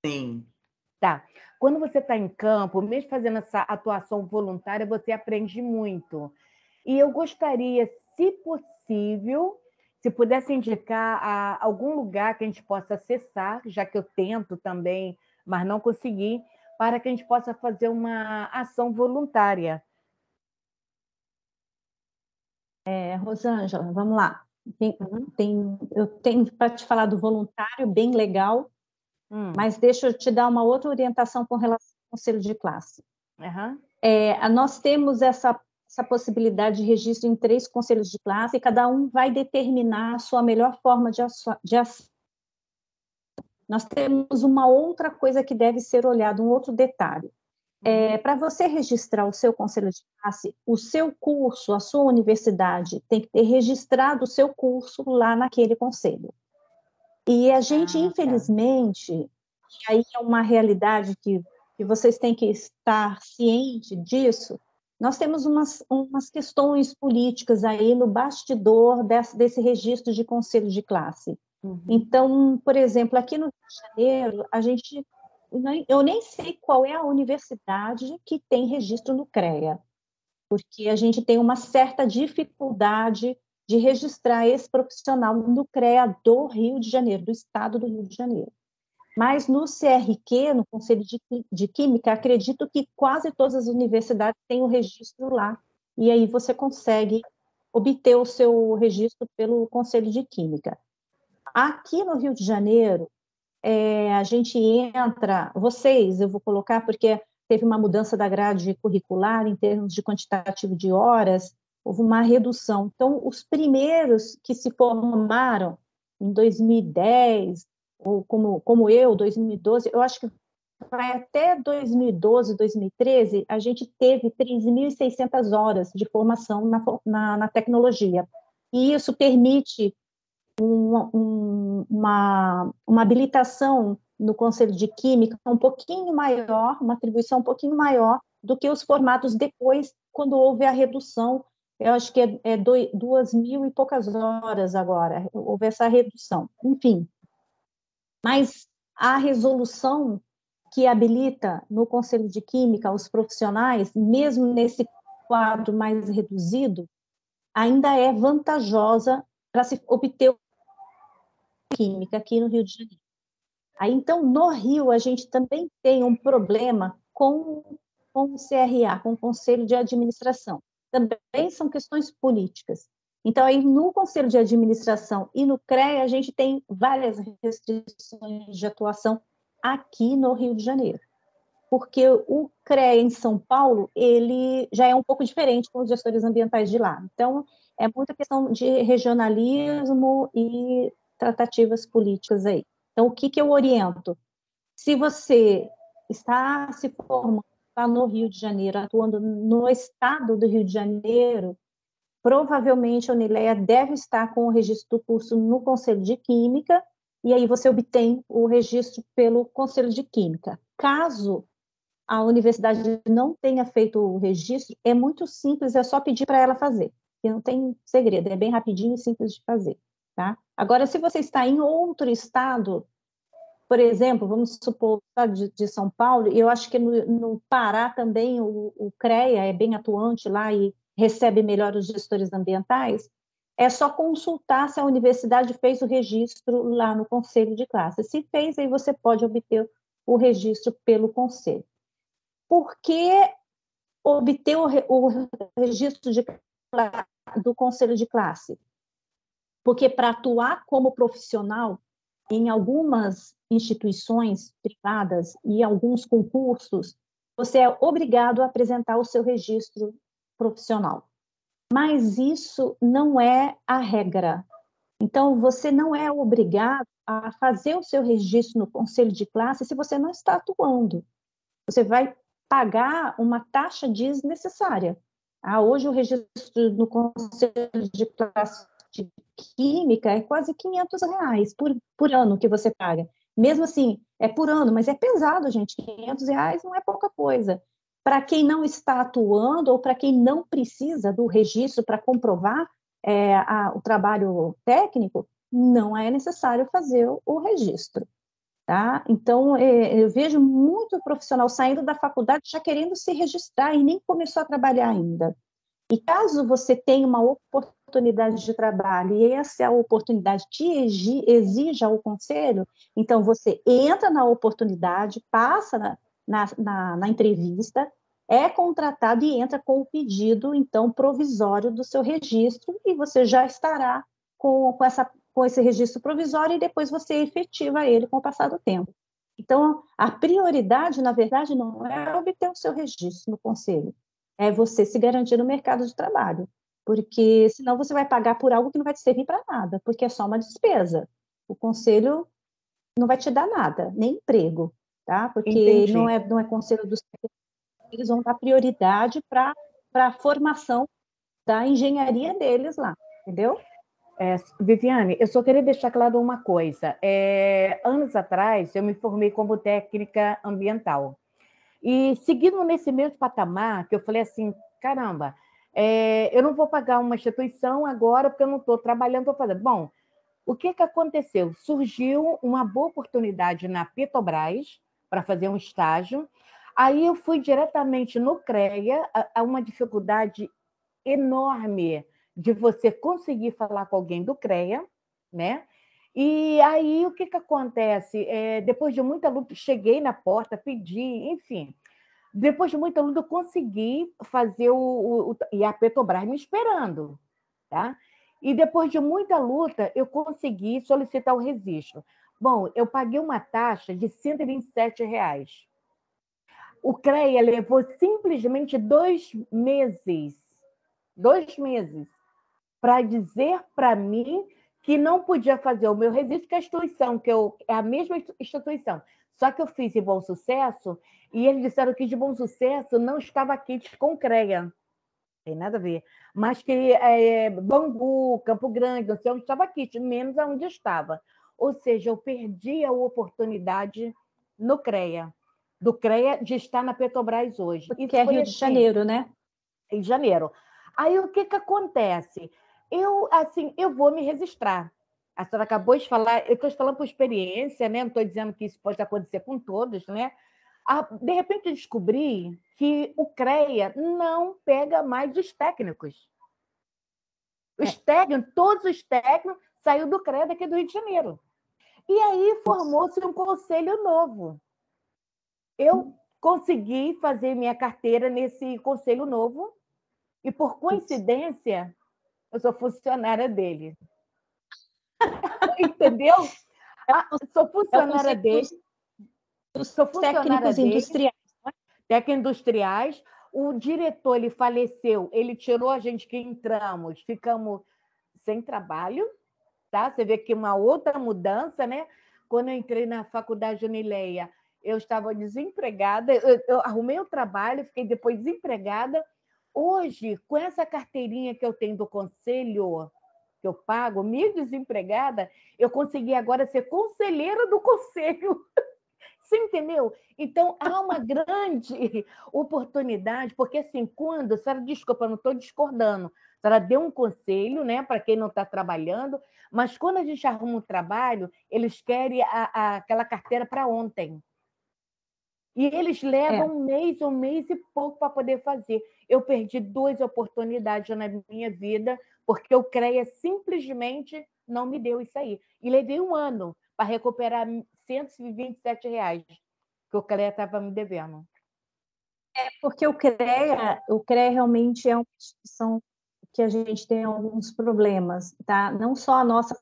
Sim. Tá. Quando você está em campo, mesmo fazendo essa atuação voluntária, você aprende muito. E eu gostaria, se possível, se pudesse indicar algum lugar que a gente possa acessar, já que eu tento também, mas não consegui, para que a gente possa fazer uma ação voluntária. Rosângela, vamos lá. Eu tenho para te falar do voluntário, bem legal, mas deixa eu te dar uma outra orientação com relação ao conselho de classe. Uhum. Nós temos essa possibilidade de registro em 3 conselhos de classe, e cada um vai determinar a sua melhor forma de ação. Nós temos uma outra coisa que deve ser olhado, um outro detalhe. Para você registrar o seu conselho de classe, o seu curso, a sua universidade, tem que ter registrado o seu curso lá naquele conselho. E a gente, infelizmente, e aí é uma realidade que vocês têm que estar ciente disso, nós temos umas questões políticas aí no bastidor desse registro de conselho de classe. Então, por exemplo, aqui no Rio de Janeiro, eu nem sei qual é a universidade que tem registro no CREA, porque a gente tem uma certa dificuldade de registrar esse profissional no CREA do Rio de Janeiro, do estado do Rio de Janeiro. Mas no CRQ, no Conselho de Química, acredito que quase todas as universidades têm o registro lá, e aí você consegue obter o seu registro pelo Conselho de Química. Aqui no Rio de Janeiro, a gente entra, eu vou colocar, porque teve uma mudança da grade curricular em termos de quantitativo de horas, houve uma redução. Então, os primeiros que se formaram em 2010, ou como eu, 2012, eu acho que vai até 2012, 2013, a gente teve 3.600 horas de formação na tecnologia. E isso permite uma habilitação no Conselho de Química um pouquinho maior, uma atribuição um pouquinho maior do que os formatos depois, quando houve a redução. Eu acho que é 2.000 e poucas horas agora, houve essa redução. Enfim, mas a resolução que habilita no Conselho de Química os profissionais, mesmo nesse quadro mais reduzido, ainda é vantajosa para se obter química aqui no Rio de Janeiro. Aí, então, no Rio, a gente também tem um problema com o CRA, com o Conselho de Administração. Também são questões políticas. Então, aí, no Conselho de Administração e no CREA, a gente tem várias restrições de atuação aqui no Rio de Janeiro. Porque o CREA em São Paulo, ele já é um pouco diferente com os gestores ambientais de lá. Então, é muita questão de regionalismo e tratativas políticas aí. Então, o que eu oriento? Se você está se formando, está no Rio de Janeiro, atuando no estado do Rio de Janeiro, provavelmente a Unileia deve estar com o registro do curso no Conselho de Química, e aí você obtém o registro pelo Conselho de Química. Caso a universidade não tenha feito o registro, é muito simples, é só pedir para ela fazer. E não tem segredo, é bem rapidinho e simples de fazer, tá? Agora, se você está em outro estado, por exemplo, vamos supor, o estado de São Paulo, e eu acho que no Pará também o CREA é bem atuante lá e recebe melhor os gestores ambientais, é só consultar se a universidade fez o registro lá no conselho de classe. Se fez, aí você pode obter o registro pelo conselho. Por que obter o registro do conselho de classe? Porque para atuar como profissional em algumas instituições privadas e alguns concursos, você é obrigado a apresentar o seu registro profissional. Mas isso não é a regra. Então, você não é obrigado a fazer o seu registro no conselho de classe se você não está atuando. Você vai pagar uma taxa desnecessária. Hoje o registro no conselho de classe de química é quase R$ 500 por ano que você paga. Mesmo assim, é por ano, mas é pesado, gente. R$ 500 não é pouca coisa. Para quem não está atuando ou para quem não precisa do registro para comprovar o trabalho técnico, não é necessário fazer o registro. Tá? Então, eu vejo muito profissional saindo da faculdade já querendo se registrar e nem começou a trabalhar ainda. E caso você tenha uma oportunidade de trabalho e essa oportunidade te exija o conselho, então você entra na oportunidade, passa na entrevista, é contratado e entra com o pedido, então, provisório do seu registro e você já estará com esse registro provisório e depois você efetiva ele com o passar do tempo. Então, a prioridade, na verdade, não é obter o seu registro no conselho, é você se garantir no mercado de trabalho, porque senão você vai pagar por algo que não vai te servir para nada, porque é só uma despesa. O conselho não vai te dar nada, nem emprego, tá? Porque Entendi. não é conselho dos eles vão dar prioridade para a formação da engenharia deles lá, entendeu? Viviane, eu só queria deixar claro uma coisa. Anos atrás, eu me formei como técnica ambiental. E seguindo nesse mesmo patamar, que eu falei assim, caramba, eu não vou pagar uma instituição agora porque eu não estou trabalhando, estou fazendo. Bom, o que aconteceu? Surgiu uma boa oportunidade na Petrobras para fazer um estágio. Aí eu fui diretamente no CREA, a uma dificuldade enorme de você conseguir falar com alguém do CREA, né? E aí o que acontece? Depois de muita luta, cheguei na porta, pedi, enfim. Depois de muita luta, eu consegui fazer e a Petrobras me esperando, tá? E depois de muita luta, eu consegui solicitar o registro. Bom, eu paguei uma taxa de R$ 127. O CREA levou simplesmente 2 meses para dizer para mim que não podia fazer o meu registro, que a instituição, é a mesma instituição, só que eu fiz em Bom Sucesso, e eles disseram que de Bom Sucesso não estava kit com CREA, não tem nada a ver, mas que Bangu, Campo Grande, não sei onde estava kit, menos aonde estava. Ou seja, eu perdi a oportunidade no CREA, do CREA de estar na Petrobras hoje. Porque é Rio de Janeiro, né? Em janeiro. Aí o que acontece? Eu vou me registrar. A senhora acabou de falar, eu estou falando por experiência, né? Não estou dizendo que isso pode acontecer com todos, né? De repente eu descobri que o CREA não pega mais os técnicos. Todos os técnicos saíram do CREA daqui do Rio de Janeiro. E aí formou-se um conselho novo. Eu consegui fazer minha carteira nesse conselho novo e, por coincidência, eu sou funcionária dele. Entendeu? Sou funcionária dele. Sou funcionária técnicos dele. Industriais. Técnicos industriais. O diretor, ele faleceu, ele tirou a gente que entramos, ficamos sem trabalho, tá? Você vê que uma outra mudança, né? Quando eu entrei na faculdade Unileia, eu estava desempregada, eu arrumei o trabalho, fiquei depois desempregada. Hoje, com essa carteirinha que eu tenho do conselho, que eu pago, mesmo desempregada, eu consegui agora ser conselheira do conselho. Você entendeu? Então, há uma grande oportunidade, porque assim, quando, a senhora, desculpa, eu não estou discordando, a senhora deu um conselho, né, para quem não está trabalhando, mas quando a gente arruma um trabalho, eles querem aquela carteira para ontem. E eles levam um mês e pouco para poder fazer. Eu perdi 2 oportunidades na minha vida, porque o CREA simplesmente não me deu isso aí. E levei 1 ano para recuperar R$ 127 que o CREA estava me devendo. Porque o CREA realmente é uma instituição que a gente tem alguns problemas, tá? Não só a nossa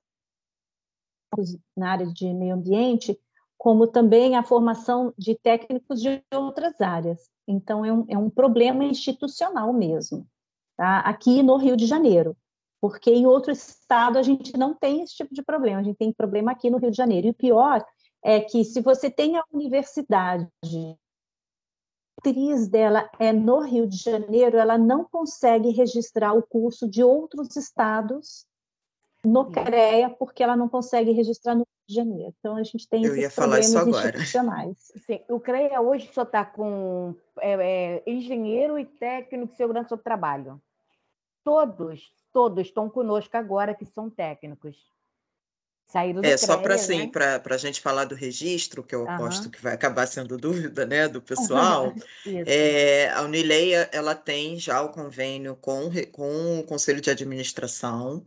na área de meio ambiente, como também a formação de técnicos de outras áreas. Então, é um problema institucional mesmo, tá? Aqui no Rio de Janeiro, porque em outro estado a gente não tem esse tipo de problema, a gente tem problema aqui no Rio de Janeiro. E o pior é que se você tem a universidade, a matriz dela é no Rio de Janeiro, ela não consegue registrar o curso de outros estados no CREA, porque ela não consegue registrar no Rio de Janeiro. Então, a gente tem Eu ia esses falar isso problemas agora. institucionais. Sim, o CREA hoje só está com engenheiro e técnico de segurança do trabalho. Todos estão conosco agora, que são técnicos. Saíram do CREA, Só para assim, né? para a gente falar do registro, que eu aposto que vai acabar sendo dúvida, né, do pessoal, Isso. a Unileia, ela tem já o convênio com o Conselho de Administração,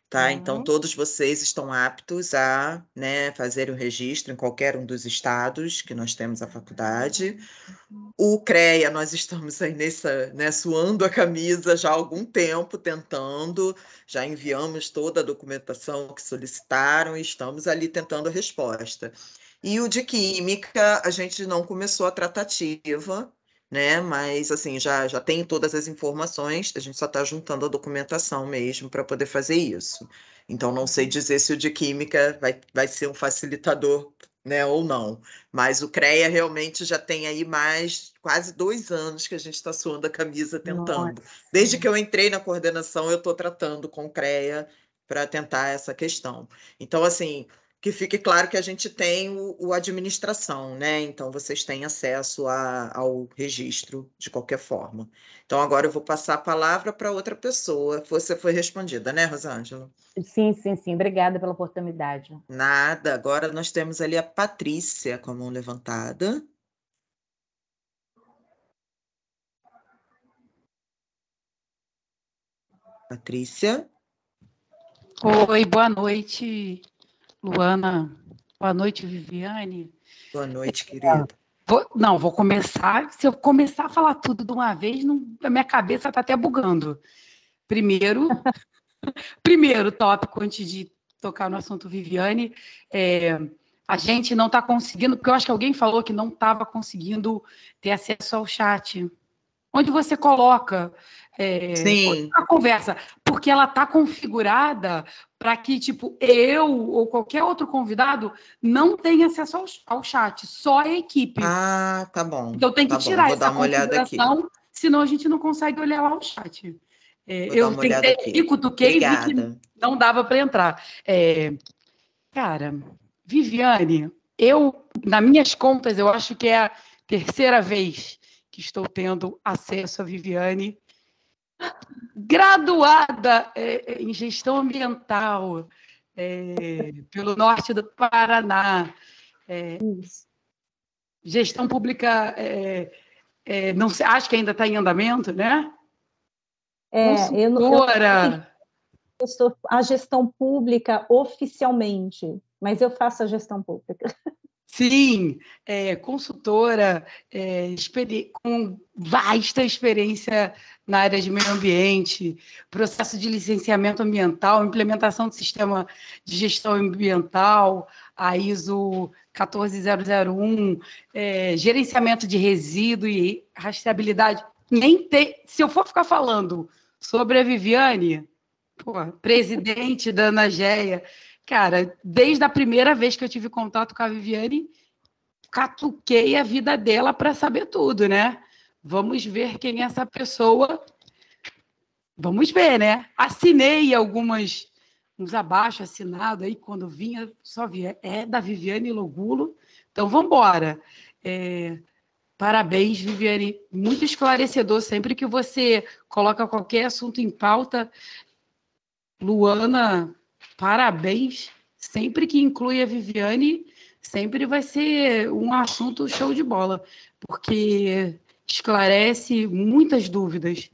tá? Então, todos vocês estão aptos a, né, fazer o registro em qualquer um dos estados que nós temos a faculdade. O CREA, nós estamos aí suando a camisa já há algum tempo, tentando, já enviamos toda a documentação que solicitaram e estamos ali tentando a resposta. E o de Química, a gente não começou a tratativa, né? Mas assim, já tem todas as informações, a gente só está juntando a documentação mesmo para poder fazer isso. Então, não sei dizer se o de Química vai ser um facilitador, né, ou não. Mas o CREA realmente já tem aí mais quase 2 anos que a gente está suando a camisa tentando. Nossa. Desde que eu entrei na coordenação, eu estou tratando com o CREA para tentar essa questão. Então, assim, que fique claro que a gente tem o administração, né? Então, vocês têm acesso ao registro de qualquer forma. Então, agora eu vou passar a palavra para outra pessoa. Você foi respondida, né, Rosângela? Sim. Obrigada pela oportunidade. Nada. Agora nós temos ali a Patrícia com a mão levantada. Patrícia. Oi, boa noite, Luana. Boa noite, Viviane. Boa noite, querida. Vou começar. Se eu começar a falar tudo de uma vez, a minha cabeça está até bugando. Primeiro tópico, antes de tocar no assunto Viviane, a gente não está conseguindo, porque eu acho que alguém falou que não estava conseguindo ter acesso ao chat. Onde você coloca Sim. a conversa, porque ela está configurada para que, tipo, eu ou qualquer outro convidado não tenha acesso ao chat, só a equipe. Ah, tá bom. Então tem que tirar Vou essa dar uma olhada aqui. configuração, senão a gente não consegue olhar lá o chat. Vou dar Eu uma olhada tentei aqui. e cutuquei e vi que Obrigada. não dava para entrar. Cara, Viviane, nas minhas contas, eu acho que é a 3ª vez que estou tendo acesso a Viviane, graduada em gestão ambiental pelo norte do Paraná, gestão pública, não sei, acho que ainda está em andamento, né? Consultora. Eu sou a gestão pública oficialmente, mas eu faço a gestão pública. Sim, consultora, com vasta experiência na área de meio ambiente, processo de licenciamento ambiental, implementação do sistema de gestão ambiental, a ISO 14001, gerenciamento de resíduo e rastreabilidade. Se eu for ficar falando sobre a Viviane, presidente da Anageia, cara, desde a primeira vez que eu tive contato com a Viviane, catuquei a vida dela para saber tudo, né? Vamos ver quem é essa pessoa. Vamos ver, né? Assinei algumas uns abaixo assinado aí, quando vinha, só via, é da Viviane Logulo. Então, vamos embora. Parabéns, Viviane, muito esclarecedor. Sempre que você coloca qualquer assunto em pauta, Luana, parabéns. Sempre que inclui a Viviane, sempre vai ser um assunto show de bola, porque esclarece muitas dúvidas.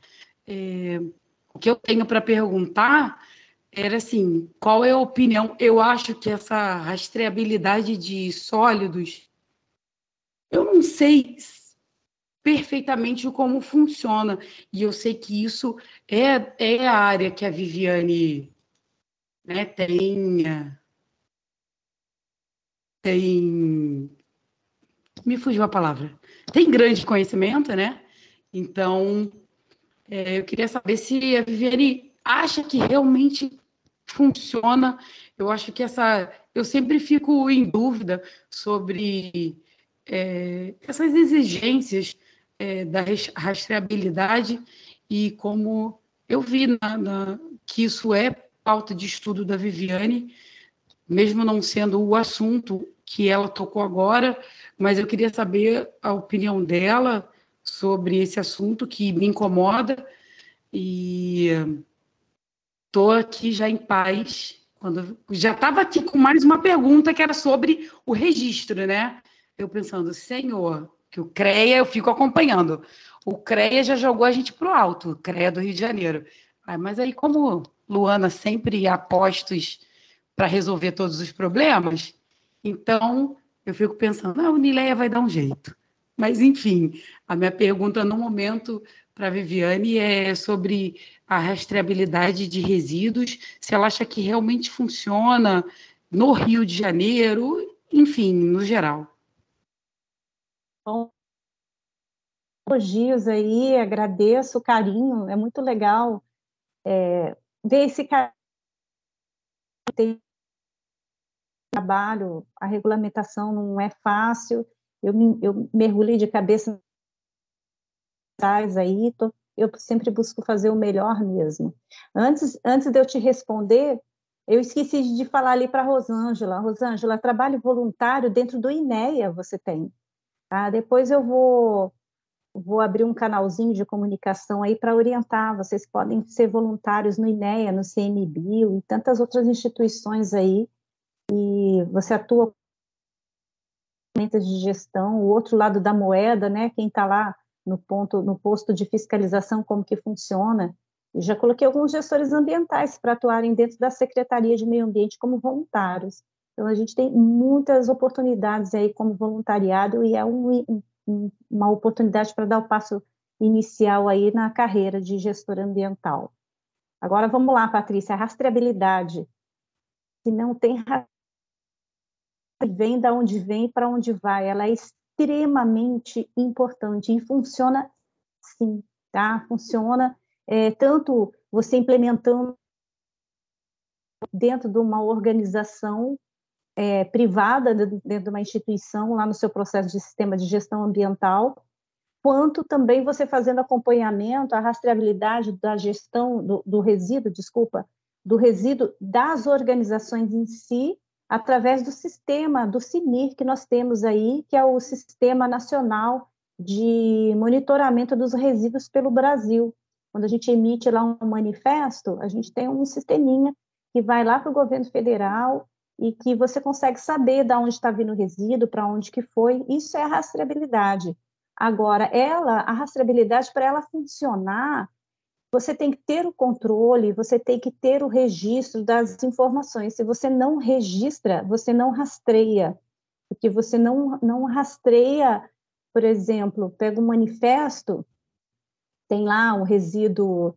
O que eu tenho para perguntar era assim, qual é a opinião? Eu acho que essa rastreabilidade de sólidos, eu não sei perfeitamente como funciona, e eu sei que isso é a área que a Viviane, né, me fugiu a palavra, tem grande conhecimento, né? Então, eu queria saber se a Viviane acha que realmente funciona. Eu acho que eu sempre fico em dúvida sobre essas exigências da rastreabilidade e como eu vi que isso é pauta de estudo da Viviane, mesmo não sendo o assunto que ela tocou agora, mas eu queria saber a opinião dela sobre esse assunto que me incomoda e estou aqui já em paz. Já estava aqui com mais uma pergunta que era sobre o registro, né? Eu pensando, senhor, que o CREA eu fico acompanhando. O CREA já jogou a gente para o alto, o CREA do Rio de Janeiro. Mas aí, como Luana sempre há postos para resolver todos os problemas, então eu fico pensando, a Unileia vai dar um jeito. Mas, enfim, a minha pergunta no momento para a Viviane é sobre a rastreabilidade de resíduos, se ela acha que realmente funciona no Rio de Janeiro, enfim, no geral. Bom, elogios aí, agradeço o carinho, é muito legal ver esse carinho tem trabalho, a regulamentação não é fácil, eu mergulhei de cabeça aí, eu sempre busco fazer o melhor mesmo. Antes de eu te responder, eu esqueci de falar ali para a Rosângela. Rosângela, trabalho voluntário dentro do INEA você tem. Tá? Depois eu vou abrir um canalzinho de comunicação aí para orientar. Vocês podem ser voluntários no INEA, no CMBio e tantas outras instituições aí. E você atua com de gestão, o outro lado da moeda, né? Quem está lá no posto de fiscalização, como que funciona. E já coloquei alguns gestores ambientais para atuarem dentro da Secretaria de Meio Ambiente como voluntários. Então, a gente tem muitas oportunidades aí como voluntariado e é uma oportunidade para dar o passo inicial aí na carreira de gestor ambiental. Agora, vamos lá, Patrícia, a rastreabilidade. Se não tem vem da onde vem para onde vai, ela é extremamente importante e funciona sim, tá? Funciona tanto você implementando dentro de uma organização privada, dentro de uma instituição, lá no seu processo de sistema de gestão ambiental, quanto também você fazendo acompanhamento, a rastreabilidade da gestão do resíduo, do resíduo das organizações em si, através do sistema, do CINIR, que nós temos aí, que é o Sistema Nacional de Monitoramento dos Resíduos pelo Brasil. Quando a gente emite lá um manifesto, a gente tem um sisteminha que vai lá para o governo federal e que você consegue saber de onde está vindo o resíduo, para onde que foi. Isso é a rastreabilidade. Agora, a rastreabilidade, para ela funcionar, você tem que ter o controle, você tem que ter o registro das informações. Se você não registra, você não rastreia, porque você não rastreia, por exemplo, pega um manifesto, tem lá um resíduo,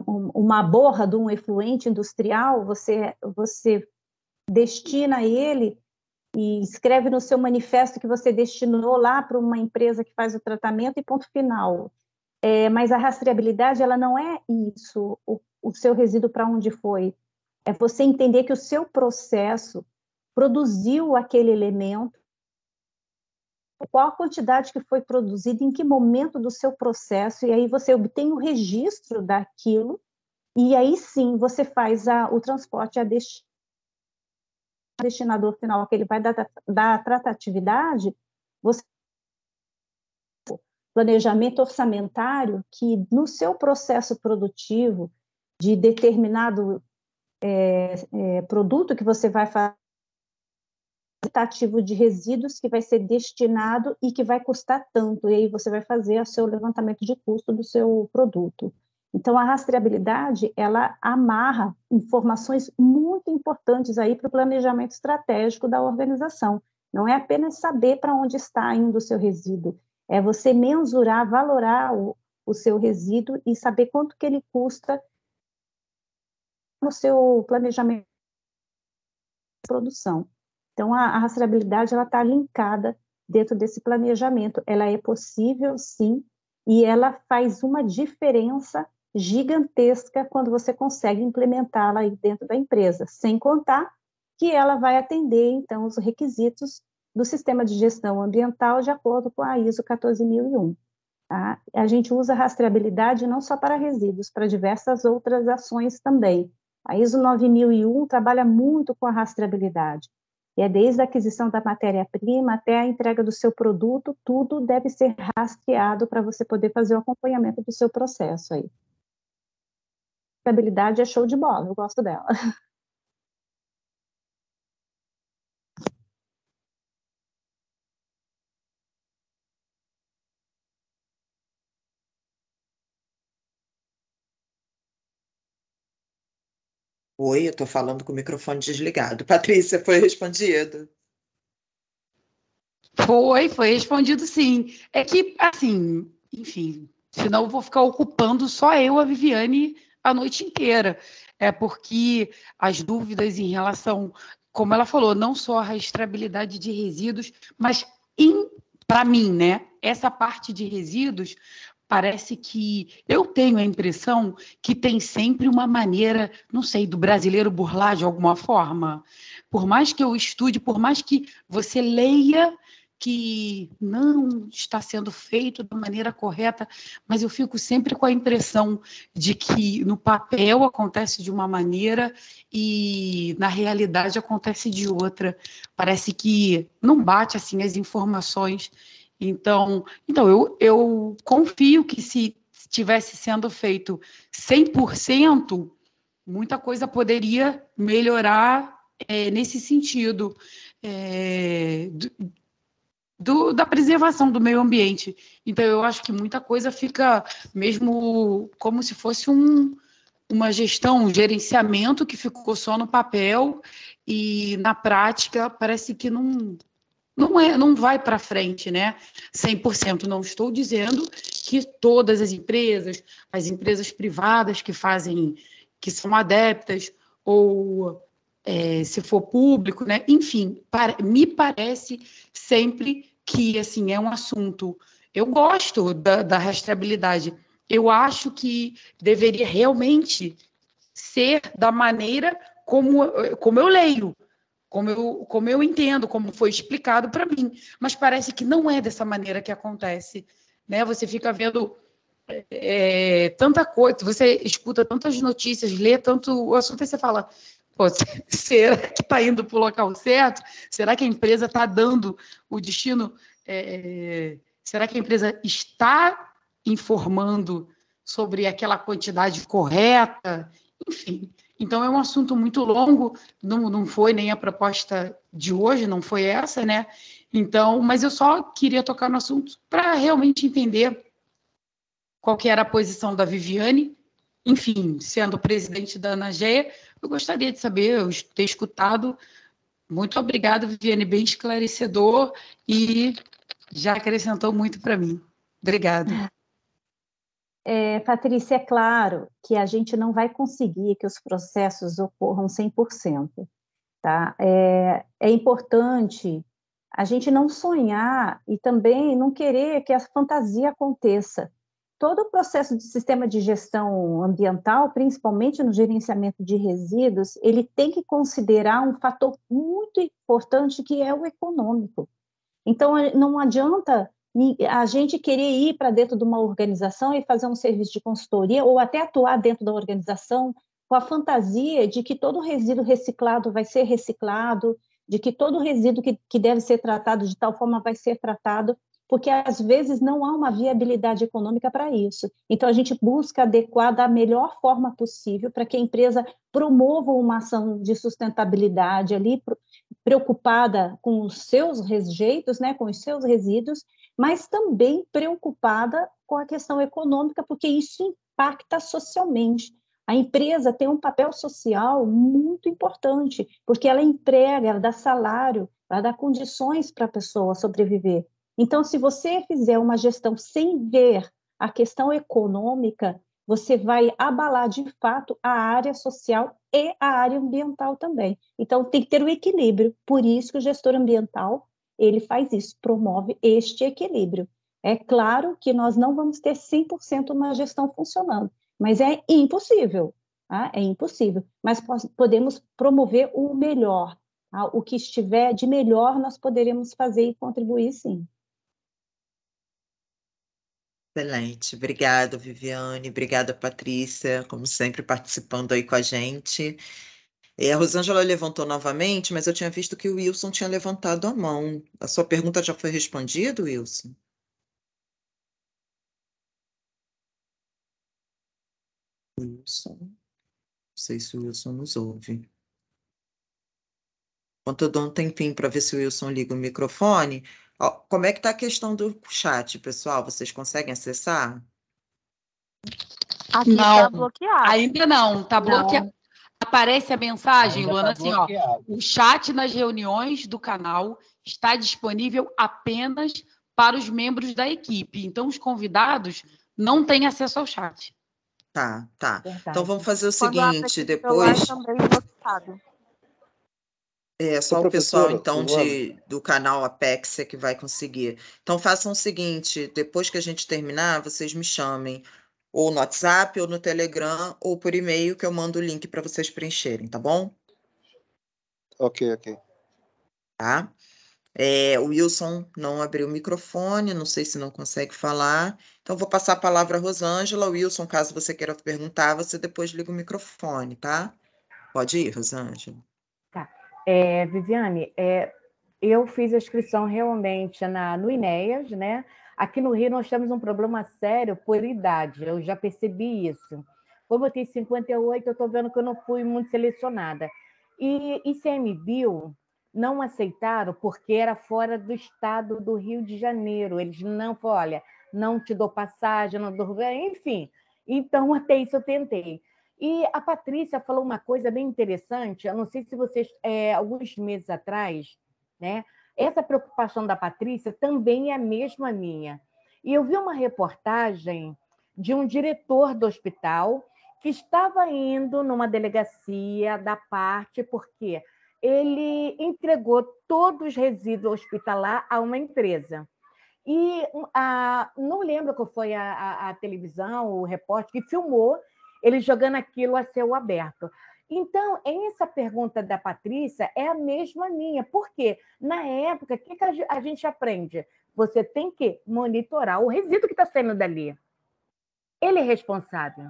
uma borra de um efluente industrial, você destina ele e escreve no seu manifesto que você destinou lá para uma empresa que faz o tratamento e ponto final. Mas a rastreabilidade, ela não é isso, o seu resíduo para onde foi. É você entender que o seu processo produziu aquele elemento, qual a quantidade que foi produzida, em que momento do seu processo, e aí você obtém o registro daquilo, e aí sim você faz o transporte a destinador final, que ele vai dar tratatividade, você planejamento orçamentário que no seu processo produtivo de determinado produto que você vai fazer, ativo de resíduos que vai ser destinado e que vai custar tanto, e aí você vai fazer o seu levantamento de custo do seu produto. Então, a rastreabilidade, ela amarra informações muito importantes aí para o planejamento estratégico da organização. Não é apenas saber para onde está indo o seu resíduo, é você mensurar, valorar o seu resíduo e saber quanto que ele custa no seu planejamento de produção. Então, a rastreabilidade está linkada dentro desse planejamento. Ela é possível, sim, e ela faz uma diferença gigantesca quando você consegue implementá-la aí dentro da empresa, sem contar que ela vai atender, então, os requisitos do sistema de gestão ambiental de acordo com a ISO 14001. Tá? A gente usa rastreabilidade não só para resíduos, para diversas outras ações também. A ISO 9001 trabalha muito com a rastreabilidade. E é desde a aquisição da matéria-prima até a entrega do seu produto, tudo deve ser rastreado para você poder fazer o acompanhamento do seu processo aí. A rastreabilidade é show de bola, eu gosto dela. Oi, eu estou falando com o microfone desligado. Patrícia, foi respondido? Foi respondido sim. É que, assim, enfim, senão eu vou ficar ocupando só eu, a Viviane, a noite inteira. É porque as dúvidas em relação, como ela falou, não só a rastreabilidade de resíduos, mas para mim, né, essa parte de resíduos, parece que eu tenho a impressão que tem sempre uma maneira, não sei, do brasileiro burlar de alguma forma. Por mais que eu estude, por mais que você leia que não está sendo feito da maneira correta, mas eu fico sempre com a impressão de que no papel acontece de uma maneira e na realidade acontece de outra. Parece que não bate assim as informações. Então eu confio que se estivesse sendo feito 100%, muita coisa poderia melhorar nesse sentido. Da preservação do meio ambiente. Então, eu acho que muita coisa fica mesmo como se fosse uma gestão, um gerenciamento que ficou só no papel e, na prática, parece que não vai para frente, né? 100%. Não estou dizendo que todas as empresas privadas que fazem, que são adeptas, ou se for público, né? Enfim, me parece sempre que assim é um assunto. Eu gosto da rastreabilidade. Eu acho que deveria realmente ser da maneira como eu leio, como eu entendo, como foi explicado para mim. Mas parece que não é dessa maneira que acontece, né? Você fica vendo tanta coisa, você escuta tantas notícias, lê tanto o assunto e você fala, pô, será que está indo para o local certo? Será que a empresa está dando o destino? Será que a empresa está informando sobre aquela quantidade correta? Enfim, então é um assunto muito longo, não foi nem a proposta de hoje, não foi essa, né? Então, mas eu só queria tocar no assunto para realmente entender qual que era a posição da Viviane. Enfim, sendo presidente da ANAGEA, eu gostaria de saber, eu ter escutado. Muito obrigada, Viviane, bem esclarecedor e já acrescentou muito para mim. Obrigada. Patrícia, é claro que a gente não vai conseguir que os processos ocorram 100%, tá? É importante a gente não sonhar e também não querer que a fantasia aconteça. Todo o processo de sistema de gestão ambiental, principalmente no gerenciamento de resíduos, ele tem que considerar um fator muito importante que é o econômico. Então, não adianta A gente querer ir para dentro de uma organização e fazer um serviço de consultoria, ou até atuar dentro da organização com a fantasia de que todo resíduo reciclado vai ser reciclado, de que todo resíduo que deve ser tratado de tal forma vai ser tratado, porque às vezes não há uma viabilidade econômica para isso. Então, a gente busca adequar da melhor forma possível para que a empresa promova uma ação de sustentabilidade ali, preocupada com os seus rejeitos, né, com os seus resíduos, mas também preocupada com a questão econômica, porque isso impacta socialmente. A empresa tem um papel social muito importante, porque ela emprega, ela dá salário, ela dá condições para a pessoa sobreviver. Então, se você fizer uma gestão sem ver a questão econômica, você vai abalar de fato a área social e a área ambiental também. Então, tem que ter o equilíbrio. Por isso que o gestor ambiental, ele faz isso, promove este equilíbrio. É claro que nós não vamos ter 100% uma gestão funcionando, mas é impossível, tá? É impossível. Mas podemos promover o melhor, tá? O que estiver de melhor nós poderemos fazer e contribuir, sim. Excelente. Obrigada, Viviane. Obrigada, Patrícia, como sempre, participando aí com a gente. A Rosângela levantou novamente, mas eu tinha visto que o Wilson tinha levantado a mão. A sua pergunta já foi respondida, Wilson? Wilson. Não sei se o Wilson nos ouve. Enquanto eu dou um tempinho para ver se o Wilson liga o microfone. Ó, como é que está a questão do chat, pessoal? Vocês conseguem acessar? Aqui Não, tá bloqueado. ainda não, tá bloqueado. Aparece a mensagem, Ainda Luana, tá assim, ó, bloqueado. o chat nas reuniões do canal está disponível apenas para os membros da equipe. Então, os convidados não têm acesso ao chat. Tá, tá. Então Verdade. vamos fazer o Quando abre seguinte, aqui no celular depois também bloqueado. é Ô, só o pessoal professora, então Luana, do canal Apexia que vai conseguir. Então façam o seguinte, depois que a gente terminar, vocês me chamem ou no WhatsApp ou no Telegram ou por e-mail que eu mando o link para vocês preencherem, tá bom? ok. Tá? O Wilson não abriu o microfone, não sei se não consegue falar. Então, vou passar a palavra à Rosângela. Wilson, caso você queira perguntar, você depois liga o microfone, tá? Pode ir, Rosângela. Tá. Viviane, eu fiz a inscrição realmente no INEAS, né? Aqui no Rio nós temos um problema sério por idade, eu já percebi isso. Como eu tenho 58, eu estou vendo que eu não fui muito selecionada. E ICMBio não aceitaram porque era fora do estado do Rio de Janeiro. Eles não falaram, olha, não te dou passagem, não dou... Enfim, então até isso eu tentei. E a Patrícia falou uma coisa bem interessante, eu não sei se vocês, alguns meses atrás, né, essa preocupação da Patrícia também é a mesma minha. E eu vi uma reportagem de um diretor do hospital que estava indo numa delegacia da parte porque ele entregou todos os resíduos hospitalar a uma empresa. E não lembro qual foi a televisão, o repórter que filmou ele jogando aquilo a céu aberto. Então, essa pergunta da Patrícia é a mesma minha. Por quê? Na época, o que a gente aprende? Você tem que monitorar o resíduo que está saindo dali. Ele é responsável.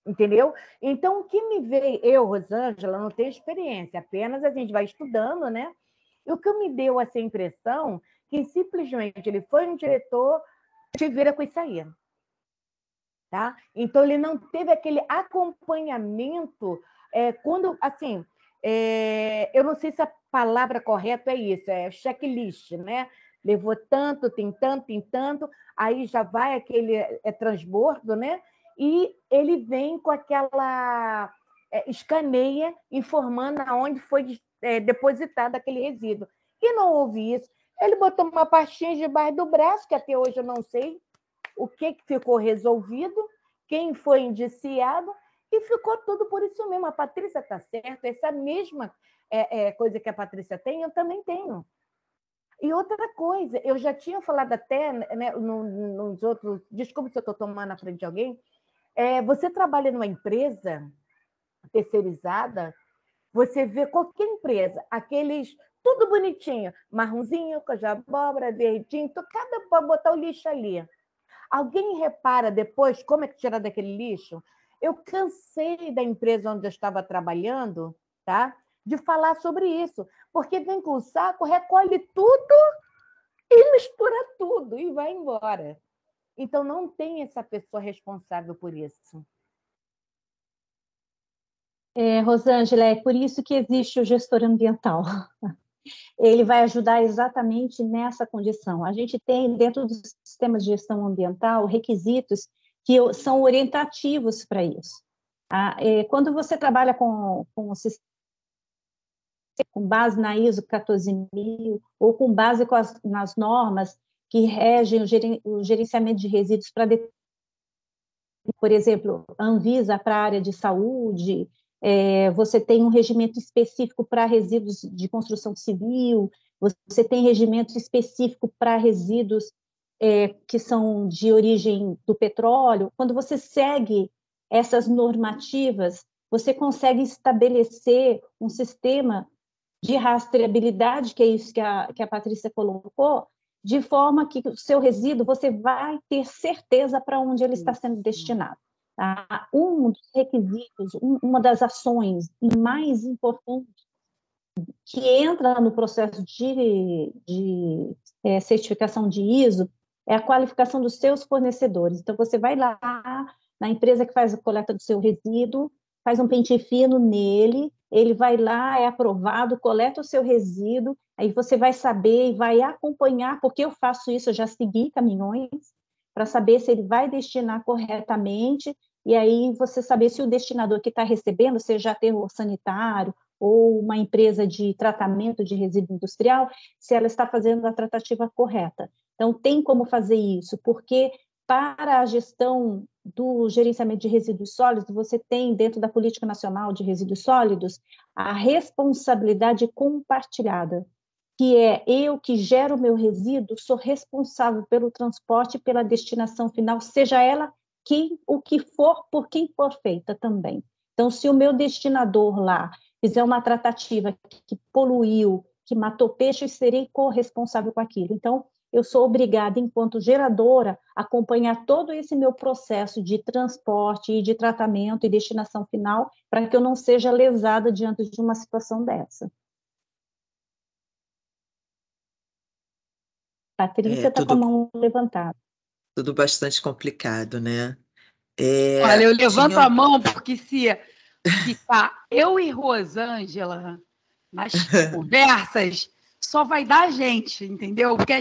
Entendeu? Então, o que me veio, eu, Rosângela, não tenho experiência, apenas a gente vai estudando, né? E o que me deu essa impressão que simplesmente ele foi um diretor, te vira com isso aí. Tá? Então, ele não teve aquele acompanhamento quando, assim, eu não sei se a palavra correta é isso, é checklist, né? Levou tanto, tem tanto, aí já vai aquele transbordo, né? E ele vem com aquela escaneia informando aonde foi depositado aquele resíduo. E não houve isso. Ele botou uma pastinha debaixo do braço, que até hoje eu não sei o que ficou resolvido, quem foi indiciado, e ficou tudo por isso mesmo. A Patrícia está certa, essa mesma coisa que a Patrícia tem, eu também tenho. E outra coisa, eu já tinha falado até, né, nos outros... Desculpe se eu estou tomando na frente de alguém. Você trabalha numa empresa terceirizada, você vê qualquer empresa, tudo bonitinho, marronzinho, com de abóbora, verdinho, cada para botar o lixo ali. Alguém repara depois como é que tira daquele lixo? Eu cansei da empresa onde eu estava trabalhando, tá? De falar sobre isso, porque vem com o saco, recolhe tudo e mistura tudo e vai embora. Então, não tem essa pessoa responsável por isso. Rosângela, é por isso que existe o gestor ambiental. Ele vai ajudar exatamente nessa condição. A gente tem, dentro dos sistemas de gestão ambiental, requisitos que são orientativos para isso. Quando você trabalha com base na ISO 14000 ou com base nas normas que regem o gerenciamento de resíduos para, por exemplo, a Anvisa para a área de saúde, você tem um regimento específico para resíduos de construção civil, você tem regimento específico para resíduos que são de origem do petróleo. Quando você segue essas normativas, você consegue estabelecer um sistema de rastreabilidade, que é isso que a Patrícia colocou, de forma que o seu resíduo, você vai ter certeza para onde ele está sendo destinado. Tá? Um dos requisitos, uma das ações mais importantes que entra no processo de certificação de ISO é a qualificação dos seus fornecedores. Então, você vai lá na empresa que faz a coleta do seu resíduo, faz um pente fino nele, ele vai lá, é aprovado, coleta o seu resíduo, aí você vai saber e vai acompanhar, porque eu faço isso, eu já segui caminhões, para saber se ele vai destinar corretamente, e aí você saber se o destinador que está recebendo, seja aterro sanitário, ou uma empresa de tratamento de resíduo industrial, se ela está fazendo a tratativa correta. Então, tem como fazer isso, porque para a gestão do gerenciamento de resíduos sólidos, você tem, dentro da Política Nacional de Resíduos Sólidos, a responsabilidade compartilhada, que é eu que gero o meu resíduo, sou responsável pelo transporte e pela destinação final, seja ela o que for, por quem for feita também. Então, se o meu destinador lá fizer uma tratativa que poluiu, que matou peixe, eu serei corresponsável com aquilo. Então, eu sou obrigada, enquanto geradora, a acompanhar todo esse meu processo de transporte e de tratamento e destinação final, para que eu não seja lesada diante de uma situação dessa. Patrícia está com a mão levantada. Tudo bastante complicado, né? Olha, eu levanto a mão porque se ficar eu e Rosângela nas conversas, só vai dar a gente, entendeu? Porque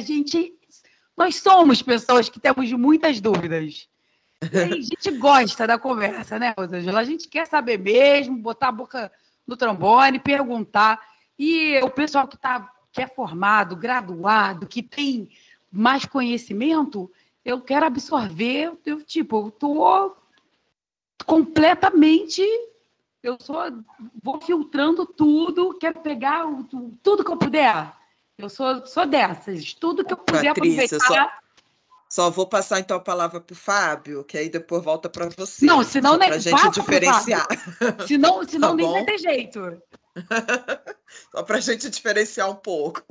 nós somos pessoas que temos muitas dúvidas. E aí a gente gosta da conversa, né, Rosângela? A gente quer saber mesmo, botar a boca no trombone, perguntar. E o pessoal que é formado, graduado, que tem mais conhecimento, eu quero absorver, eu estou completamente... vou filtrando tudo, quero pegar tudo que eu puder. Eu sou dessas. Tudo que eu puder Patrícia, aproveitar. Só vou passar então a palavra para o Fábio, que aí depois volta para você. Não, senão nem para a gente diferenciar. Senão Tá nem bom? vai ter jeito. Só para a gente diferenciar um pouco.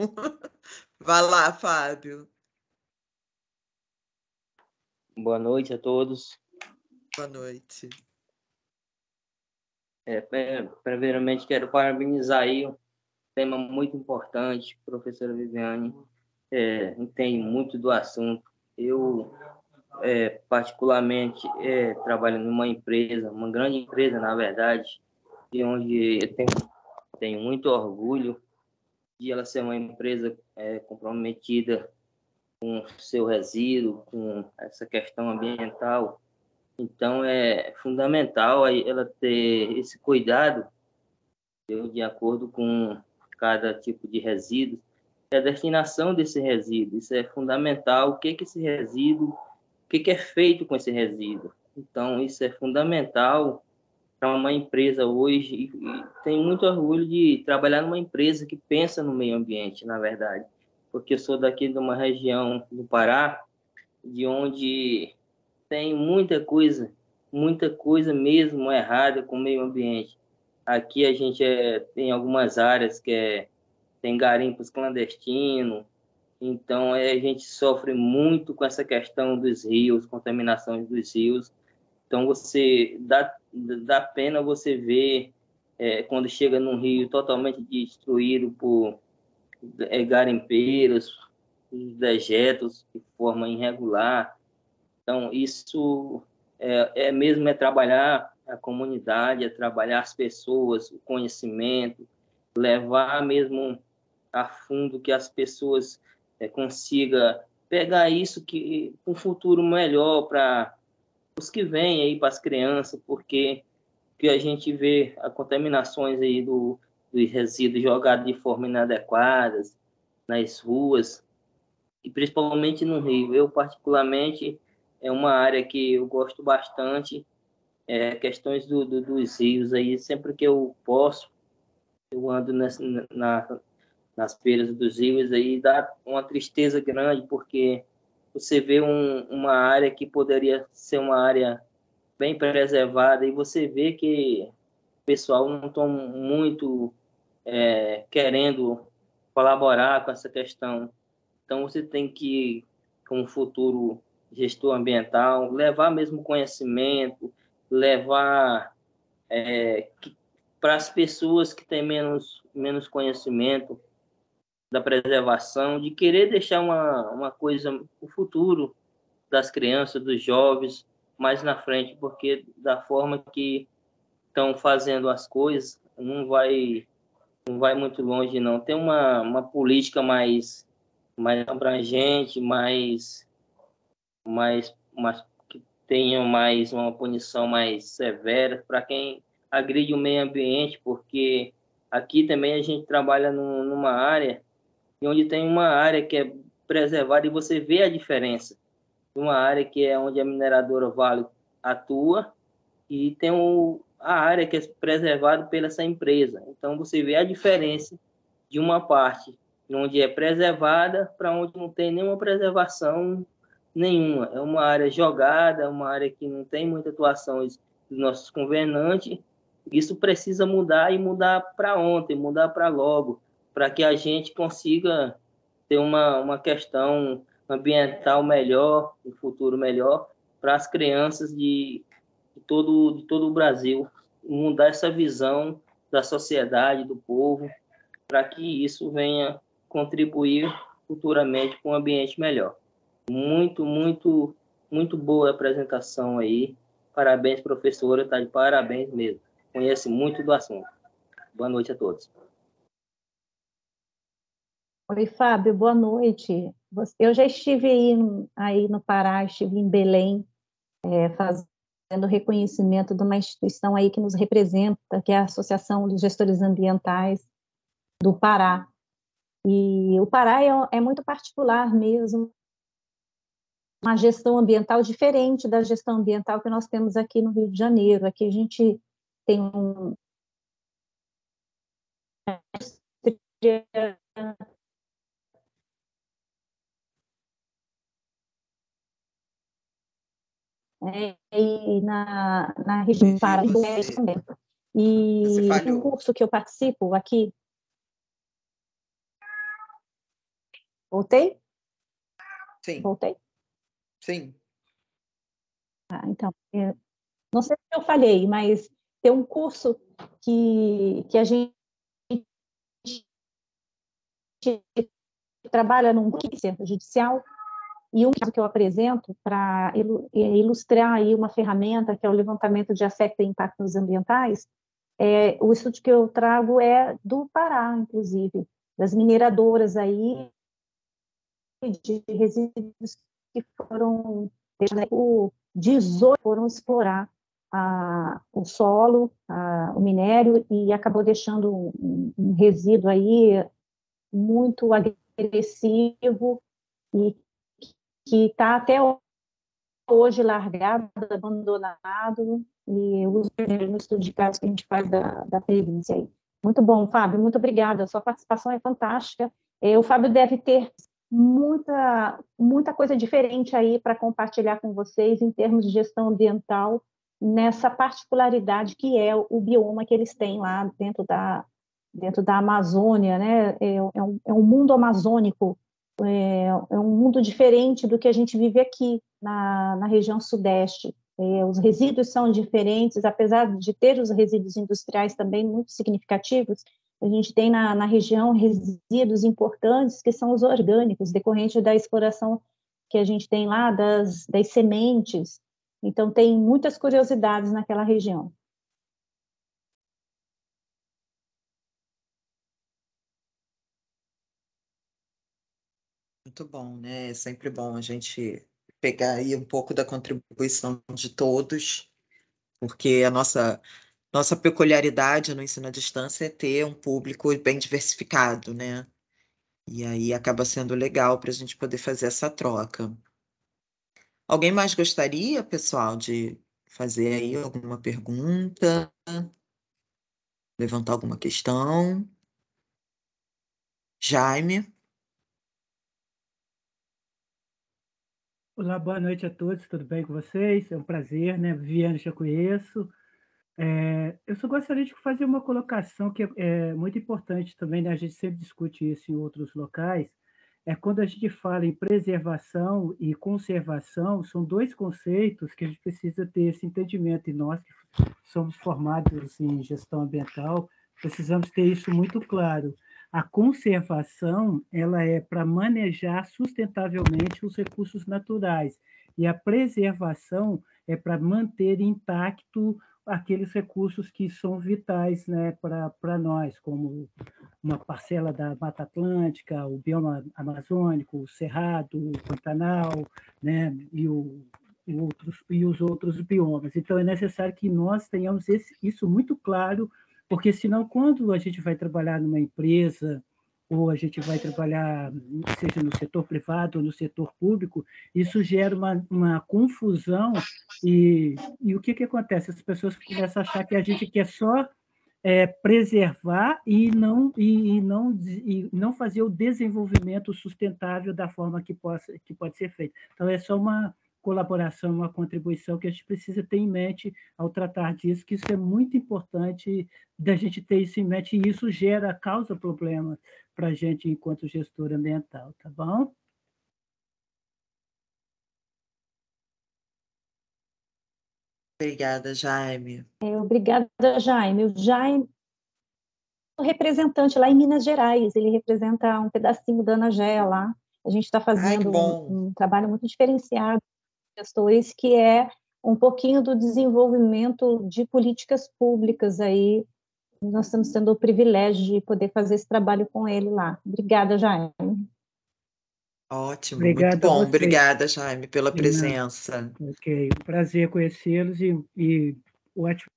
Vai lá, Fábio. Boa noite a todos. Boa noite. Primeiramente, quero parabenizar aí um tema muito importante, professora Viviane. Entende muito do assunto. Eu, particularmente, trabalho numa empresa, uma grande empresa, na verdade, de onde eu tenho muito orgulho de ela ser uma empresa comprometida com seu resíduo, com essa questão ambiental. Então, é fundamental ela ter esse cuidado de acordo com cada tipo de resíduo, e a destinação desse resíduo. Isso é fundamental. O que esse resíduo, o que é feito com esse resíduo? Então, isso é fundamental para uma empresa hoje, e tenho muito orgulho de trabalhar numa empresa que pensa no meio ambiente, na verdade, porque eu sou daqui de uma região do Pará, de onde tem muita coisa mesmo errada com o meio ambiente. Aqui a gente tem algumas áreas que tem garimpos clandestinos. Então, a gente sofre muito com essa questão dos rios, contaminação dos rios. Então, você dá pena você ver quando chega num rio totalmente destruído por garimpeiros, dejetos de forma irregular. Então, isso mesmo trabalhar a comunidade, é trabalhar as pessoas, o conhecimento, levar mesmo a fundo que as pessoas consigam pegar isso que um futuro melhor para os que vêm aí, para as crianças, porque que a gente vê as contaminações aí dos resíduos jogados de forma inadequada nas ruas, e principalmente no Rio. Eu, particularmente, é uma área que eu gosto bastante, questões dos rios aí, sempre que eu posso, eu ando nas beiras dos rios aí, dá uma tristeza grande, porque você vê uma área que poderia ser uma área bem preservada, e você vê que o pessoal não está muito querendo colaborar com essa questão. Então, você tem que, como futuro gestor ambiental, levar mesmo conhecimento, levar para as pessoas que têm menos conhecimento da preservação, de querer deixar uma coisa, o futuro das crianças, dos jovens, mais na frente, porque da forma que estão fazendo as coisas, não vai muito longe, não. Tem uma política mais abrangente, mais que tenha mais uma punição mais severa para quem agride o meio ambiente, porque aqui também a gente trabalha numa área onde tem uma área que é preservada, e você vê a diferença de uma área que é onde a mineradora Vale atua, e tem a área que é preservada pela essa empresa. Então, você vê a diferença de uma parte onde é preservada para onde não tem nenhuma preservação nenhuma. É uma área jogada, uma área que não tem muita atuação dos nossos governantes. Isso precisa mudar, e mudar para ontem, mudar para logo, para que a gente consiga ter uma questão ambiental melhor, um futuro melhor para as crianças de todo o Brasil, mudar essa visão da sociedade, do povo, para que isso venha contribuir futuramente com um ambiente melhor. Muito, muito, muito boa a apresentação aí. Parabéns, professora, está de parabéns mesmo. Conhece muito do assunto. Boa noite a todos. Oi, Fábio, boa noite. Eu já estive aí no Pará, estive em Belém, fazendo reconhecimento de uma instituição aí que nos representa, que é a Associação dos Gestores Ambientais do Pará. E o Pará é muito particular mesmo, uma gestão ambiental diferente da gestão ambiental que nós temos aqui no Rio de Janeiro. Aqui a gente tem e na região do Pará também. E um curso que eu participo aqui. Voltei? Sim. Voltei? Sim. Então, não sei se eu falhei, mas tem um curso que a gente trabalha num centro judicial, e um caso que eu apresento para ilustrar aí uma ferramenta que é o levantamento de afeto e impactos ambientais. O estudo que eu trago é do Pará, inclusive, das mineradoras aí de resíduos que foram, por 18, foram explorar o solo, o minério, e acabou deixando um resíduo aí muito agressivo e que está até hoje largado, abandonado, e uso no estudo de casos que a gente faz da perícia aí. Muito bom, Fábio, muito obrigada, a sua participação é fantástica. O Fábio deve ter muita coisa diferente aí para compartilhar com vocês em termos de gestão ambiental, nessa particularidade que é o bioma que eles têm lá dentro dentro da Amazônia, né? É um mundo amazônico, é um mundo diferente do que a gente vive aqui na região sudeste. Os resíduos são diferentes, apesar de ter os resíduos industriais também muito significativos, a gente tem na região resíduos importantes que são os orgânicos, decorrente da exploração que a gente tem lá das sementes. Então, tem muitas curiosidades naquela região. Muito bom, né? É sempre bom a gente pegar aí um pouco da contribuição de todos, porque a nossa peculiaridade no ensino à distância é ter um público bem diversificado, né? E aí acaba sendo legal para a gente poder fazer essa troca. Alguém mais gostaria, pessoal, de fazer aí alguma pergunta, levantar alguma questão? Jaime? Olá, boa noite a todos, tudo bem com vocês? É um prazer, né? Viviane, já conheço. Eu só gostaria de fazer uma colocação que é muito importante também, né? A gente sempre discute isso em outros locais. Quando a gente fala em preservação e conservação, são dois conceitos que a gente precisa ter esse entendimento, e nós que somos formados em gestão ambiental, precisamos ter isso muito claro. A conservação, ela é para manejar sustentavelmente os recursos naturais, e a preservação é para manter intacto aqueles recursos que são vitais, né, para nós, como uma parcela da Mata Atlântica, o bioma amazônico, o Cerrado, o Pantanal, né, e os outros biomas. Então, é necessário que nós tenhamos isso muito claro, porque senão, quando a gente vai trabalhar numa empresa, ou a gente vai trabalhar, seja no setor privado ou no setor público, isso gera uma confusão, e o que acontece? As pessoas começam a achar que a gente quer só preservar e não fazer o desenvolvimento sustentável da forma que pode ser feito. Então, é só uma colaboração, uma contribuição que a gente precisa ter em mente ao tratar disso, que isso é muito importante da gente ter isso em mente, e isso causa problema para a gente enquanto gestor ambiental, tá bom? Obrigada, Jaime. Obrigada, Jaime. O Jaime é o representante lá em Minas Gerais, ele representa um pedacinho da Anagea lá. A gente está Ai, que fazendo bom. um trabalho muito diferenciado com gestores, que é um pouquinho do desenvolvimento de políticas públicas aí. Nós estamos tendo o privilégio de poder fazer esse trabalho com ele lá. Obrigada, Jaime. Ótimo, muito Obrigado a bom. vocês. Obrigada, Jaime, pela presença. Ok, um prazer conhecê-los e ótimo.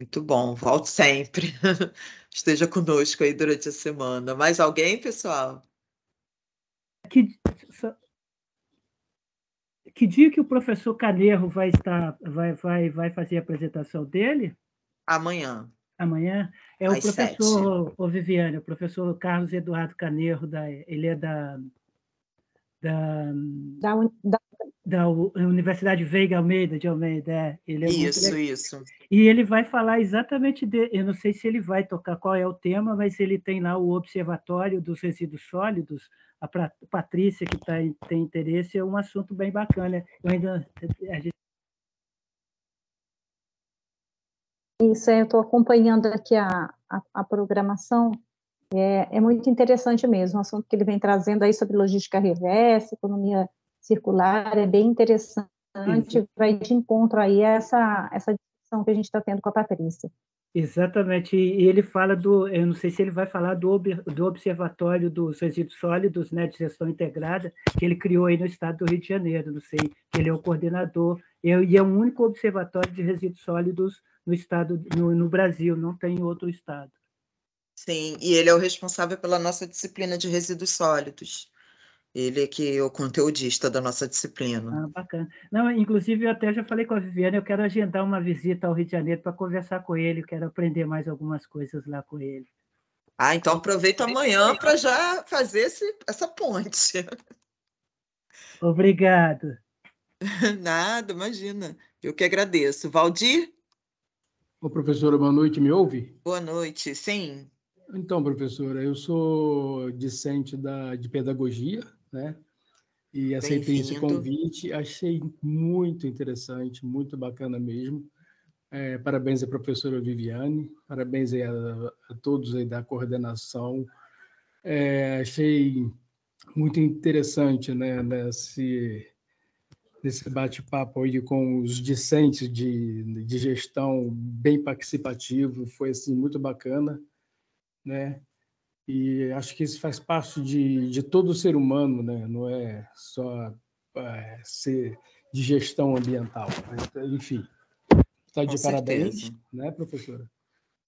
Muito bom, volte sempre. Esteja conosco aí durante a semana. Mais alguém, pessoal? Que dia que o professor Canerro vai fazer a apresentação dele? Amanhã. Amanhã? É o às 7. professor, Viviane, o professor Carlos Eduardo Canerro, ele é da Universidade Veiga Almeida, de Almeida. Ele é muito legal. Isso. E ele vai falar exatamente eu não sei se ele vai tocar qual é o tema, mas ele tem lá o Observatório dos Resíduos Sólidos. A Patrícia, que tem interesse, é um assunto bem bacana. Isso, eu estou acompanhando aqui a programação. É muito interessante mesmo, o assunto que ele vem trazendo aí sobre logística reversa, economia circular, é bem interessante. Isso. Vai de encontro aí a essa discussão que a gente está tendo com a Patrícia. Exatamente, e ele fala eu não sei se ele vai falar do Observatório dos Resíduos Sólidos, né, de gestão integrada, que ele criou aí no estado do Rio de Janeiro, não sei, ele é o coordenador, e é o único observatório de resíduos sólidos no estado, no Brasil, não tem em outro estado. Sim, e ele é o responsável pela nossa disciplina de resíduos sólidos. Ele que é o conteudista da nossa disciplina. Ah, bacana. Não, inclusive, eu até já falei com a Viviane, eu quero agendar uma visita ao Rio de Janeiro para conversar com ele, quero aprender mais algumas coisas lá com ele. Então aproveita amanhã para já fazer essa ponte. Obrigado. Nada, imagina. Eu que agradeço. Valdir? Ô, professora, boa noite, me ouve? Boa noite, sim. Então, professora, eu sou discente de pedagogia, né? E aceitei esse Bem-vindo. convite, achei muito interessante, muito bacana mesmo. Parabéns à professora Viviane, parabéns aí a todos aí da coordenação. Achei muito interessante, né, nesse bate-papo aí com os discentes de gestão, bem participativo, foi assim, muito bacana, né? E acho que isso faz parte de todo ser humano, né? Não é só ser de gestão ambiental. Enfim, está Com de parabéns, certeza. né, professora?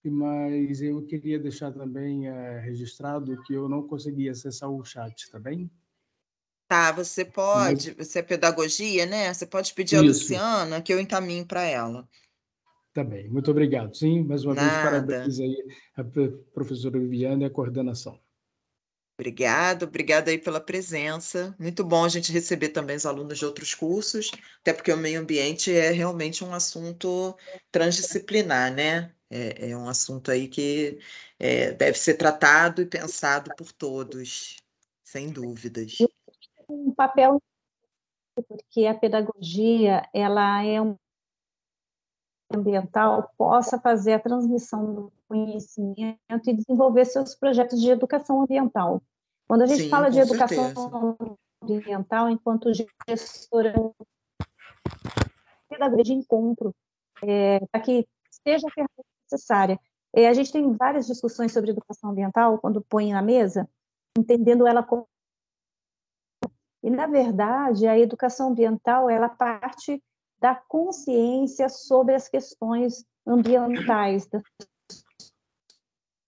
Mas eu queria deixar também registrado que eu não consegui acessar o chat, tá bem? Tá, você Mas, pode, você é pedagogia, né? Você pode pedir a isso, Luciana que eu encaminho para ela. tá bem. Muito obrigado. Sim, mais uma vez, Nada. parabéns aí à professora Viviane e à coordenação. Obrigada aí pela presença. Muito bom a gente receber também os alunos de outros cursos, até porque o meio ambiente é realmente um assunto transdisciplinar, né? É um assunto aí que deve ser tratado e pensado por todos, sem dúvidas. Um papel, porque a pedagogia, ela é um ambiental, possa fazer a transmissão do conhecimento e desenvolver seus projetos de educação ambiental. Quando a gente Sim, fala de com educação certeza. ambiental, enquanto gestora, pedagogia de encontro, para que seja a ferramenta necessária. A gente tem várias discussões sobre educação ambiental, quando põe na mesa, entendendo ela como... E, na verdade, a educação ambiental, ela parte da consciência sobre as questões ambientais, da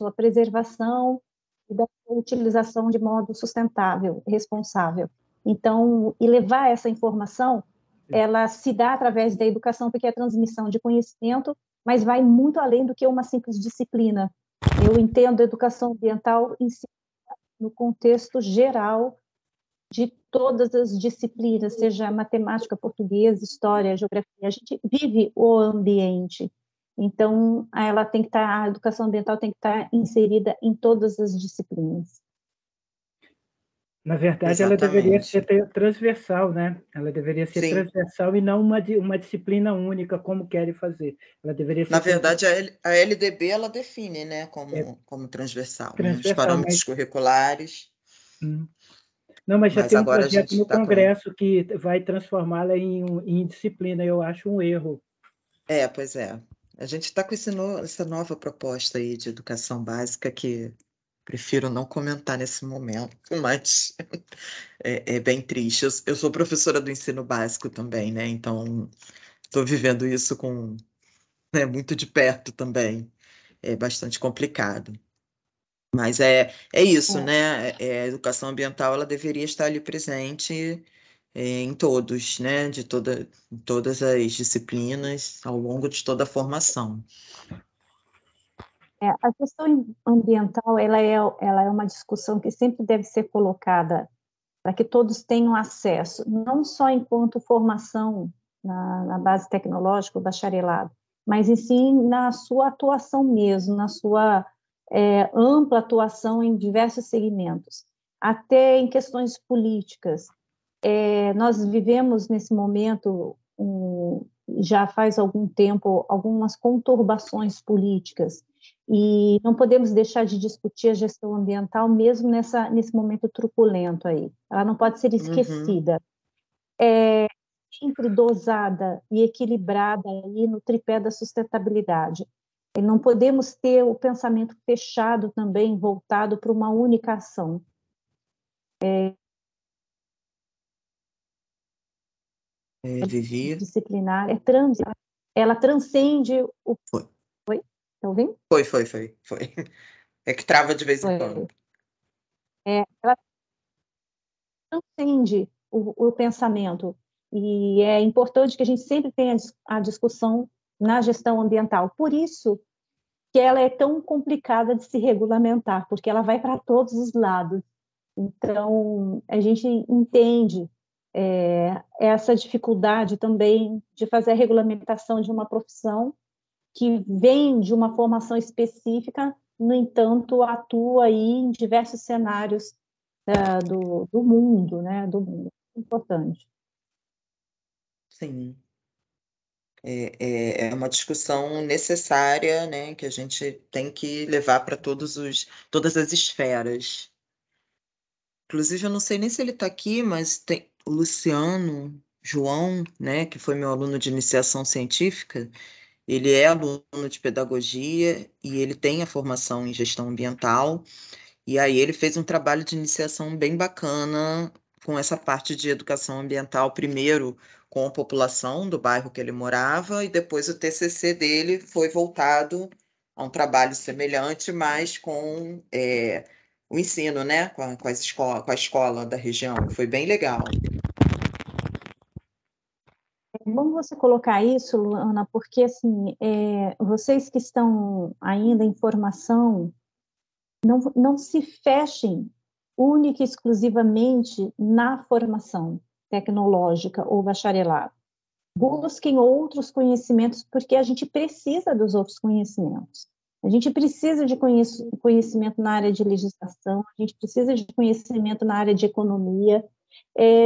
sua preservação e da sua utilização de modo sustentável, responsável. Então, e levar essa informação, ela se dá através da educação, porque é a transmissão de conhecimento, mas vai muito além do que uma simples disciplina. Eu entendo a educação ambiental no contexto geral de todas as disciplinas, seja matemática, português, história, geografia. A gente vive o ambiente. Então, a educação ambiental tem que estar inserida em todas as disciplinas. Na verdade, ela deveria ser Exatamente. transversal, né? Ela deveria ser Sim. transversal e não uma disciplina única, como querem fazer. Ela deveria Na ser verdade, a LDB ela define, né, como transversal, né, os transversal, parâmetros mas... curriculares, Não, mas já mas tem um agora a projeto gente no está com... Congresso que vai transformá-la em disciplina. Eu acho um erro. Pois é. A gente está com essa nova proposta aí de educação básica que prefiro não comentar nesse momento, mas é bem triste. Eu sou professora do ensino básico também, né? Então estou vivendo isso muito de perto também. É bastante complicado. Mas é isso, né? A educação ambiental ela deveria estar ali presente em todos, né? Em todas as disciplinas, ao longo de toda a formação. A questão ambiental, ela é uma discussão que sempre deve ser colocada para que todos tenham acesso, não só enquanto formação na base tecnológica, o bacharelado, mas em si na sua atuação mesmo, na sua ampla atuação em diversos segmentos, até em questões políticas. Nós vivemos nesse momento, já faz algum tempo, algumas conturbações políticas, e não podemos deixar de discutir a gestão ambiental mesmo nesse momento truculento aí. Ela não pode ser esquecida. Sempre dosada e equilibrada aí no tripé da sustentabilidade. E não podemos ter o pensamento fechado também, voltado para uma única ação. Vivi. Disciplinar, ela transcende o... Foi. Oi? Tá ouvindo? Foi. É que trava de vez em quando. Ela transcende o pensamento. E é importante que a gente sempre tenha a discussão na gestão ambiental. Por isso que ela é tão complicada de se regulamentar, porque ela vai para todos os lados. Então, a gente entende essa dificuldade também de fazer a regulamentação de uma profissão que vem de uma formação específica, no entanto, atua aí em diversos cenários do mundo, né? Do mundo. Importante. Sim. É uma discussão necessária, né, que a gente tem que levar para todas as esferas. Inclusive, eu não sei nem se ele está aqui, mas tem o Luciano João, né, que foi meu aluno de iniciação científica. Ele é aluno de pedagogia e ele tem a formação em gestão ambiental. E aí ele fez um trabalho de iniciação bem bacana com essa parte de educação ambiental, primeiro com a população do bairro que ele morava, e depois o TCC dele foi voltado a um trabalho semelhante, mas com o ensino, né, com a escola da região. Foi bem legal. É bom você colocar isso, Luana, porque assim, vocês que estão ainda em formação, não se fechem única e exclusivamente na formação tecnológica ou bacharelado. Busquem outros conhecimentos, porque a gente precisa dos outros conhecimentos. A gente precisa de conhecimento na área de legislação, a gente precisa de conhecimento na área de economia.